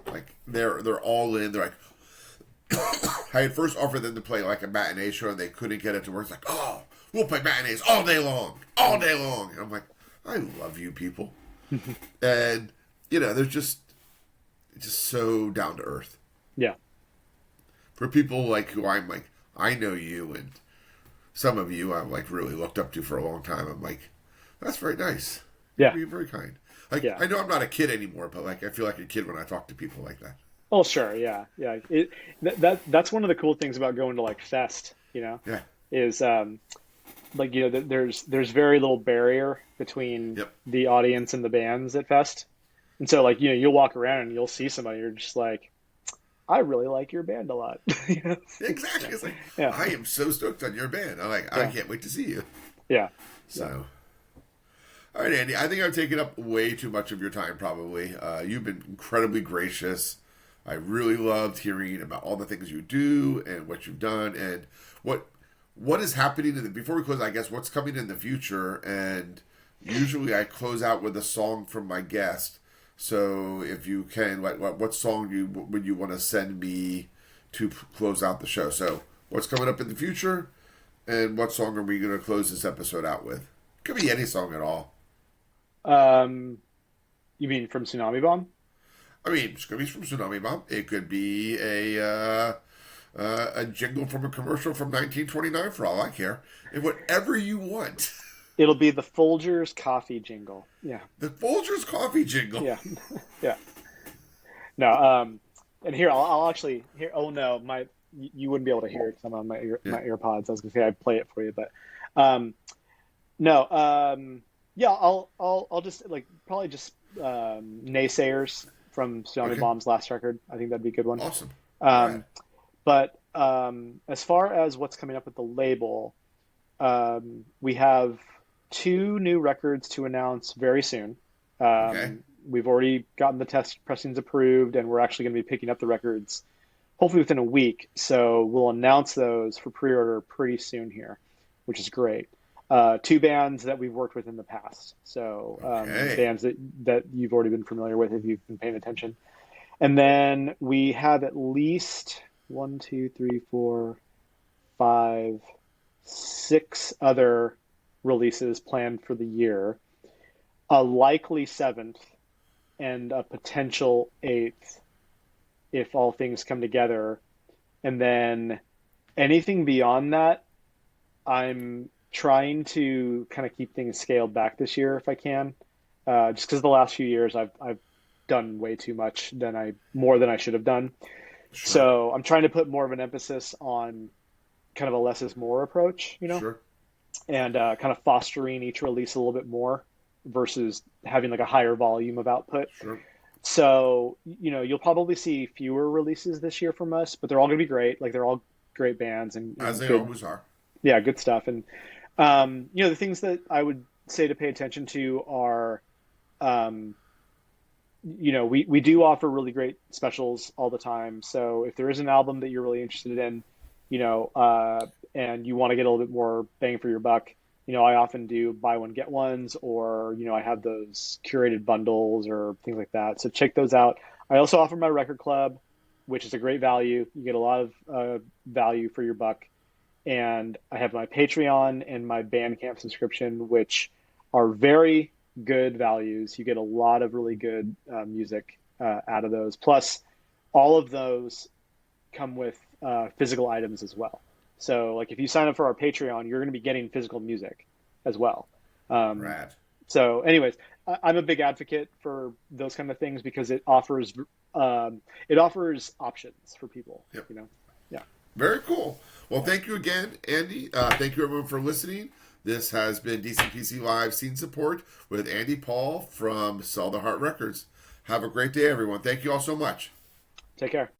[SPEAKER 1] Like they're all in. They're like, I had first offered them to play like a matinee show, and they couldn't get it to work. It's like, oh, we'll play matinees all day long. And I'm like, I love you people. And they're just so down to earth.
[SPEAKER 2] Yeah.
[SPEAKER 1] For people like who I'm like, I know you, and some of you I've like really looked up to for a long time. I'm like, that's very nice.
[SPEAKER 2] Yeah.
[SPEAKER 1] You're very kind. Like, I know I'm not a kid anymore, but like I feel like a kid when I talk to people like that.
[SPEAKER 2] Oh, sure. Yeah. Yeah. That's one of the cool things about going to like Fest,
[SPEAKER 1] Yeah.
[SPEAKER 2] is like, there's very little barrier between the audience and the bands at Fest. And so like, you'll walk around and you'll see somebody, you're just like, I really like your band a lot.
[SPEAKER 1] Exactly. It's like, I am so stoked on your band. I'm like, I can't wait to see you.
[SPEAKER 2] Yeah.
[SPEAKER 1] So, all right, Andy, I think I've taken up way too much of your time, probably. You've been incredibly gracious. I really loved hearing about all the things you do and what you've done and what is happening before we close, I guess, what's coming in the future. And usually I close out with a song from my guest. So if you can, what song would you want to send me to close out the show? So what's coming up in the future, and what song are we going to close this episode out with? Could be any song at all.
[SPEAKER 2] You mean from Tsunami Bomb?
[SPEAKER 1] I mean, it could be from Tsunami Bomb. It could be a jingle from a commercial from 1929 for all I care. And whatever you want.
[SPEAKER 2] It'll be the Folgers coffee jingle. Yeah.
[SPEAKER 1] The Folgers coffee jingle.
[SPEAKER 2] Yeah. Yeah. No. And here I'll actually here. Oh no, you wouldn't be able to hear it because I'm on my AirPods. I was gonna say I'd play it for you, but no. Yeah. I'll just like probably just Naysayers from Tsunami Bomb's last record. I think that'd be a good one.
[SPEAKER 1] Awesome.
[SPEAKER 2] But as far as what's coming up with the label, we have 2 new records to announce very soon. We've already gotten the test pressings approved, and we're actually going to be picking up the records hopefully within a week. So we'll announce those for pre-order pretty soon here, which is great. 2 bands that we've worked with in the past. So bands that you've already been familiar with if you've been paying attention. And then we have at least 1, 2, 3, 4, 5, 6 other releases planned for the year, a likely 7th, and a potential 8th if all things come together. And then anything beyond that, I'm trying to kind of keep things scaled back this year if I can, just because the last few years I've done way too much more than I should have done. Sure. So I'm trying to put more of an emphasis on kind of a less is more approach,
[SPEAKER 1] Sure.
[SPEAKER 2] And kind of fostering each release a little bit more versus having like a higher volume of output.
[SPEAKER 1] Sure.
[SPEAKER 2] So, you'll probably see fewer releases this year from us, but they're all going to be great. Like they're all great bands and
[SPEAKER 1] as they
[SPEAKER 2] good,
[SPEAKER 1] always are.
[SPEAKER 2] Yeah, good stuff. And, the things that I would say to pay attention to are, we do offer really great specials all the time. So if there is an album that you're really interested in, and you want to get a little bit more bang for your buck, I often do buy one, get ones, or, I have those curated bundles or things like that. So check those out. I also offer my record club, which is a great value. You get a lot of value for your buck. And I have my Patreon and my Bandcamp subscription, which are very good values. You get a lot of really good music out of those. Plus, all of those come with physical items as well. So, like, if you sign up for our Patreon, you're going to be getting physical music as well.
[SPEAKER 1] Rad.
[SPEAKER 2] So, anyways, I'm a big advocate for those kind of things because it offers options for people.
[SPEAKER 1] Yep.
[SPEAKER 2] Yeah.
[SPEAKER 1] Very cool. Well, thank you again, Andy. Thank you, everyone, for listening. This has been DCPC Live Scene Support with Andy Pohl from Sell the Heart Records. Have a great day, everyone. Thank you all so much.
[SPEAKER 2] Take care.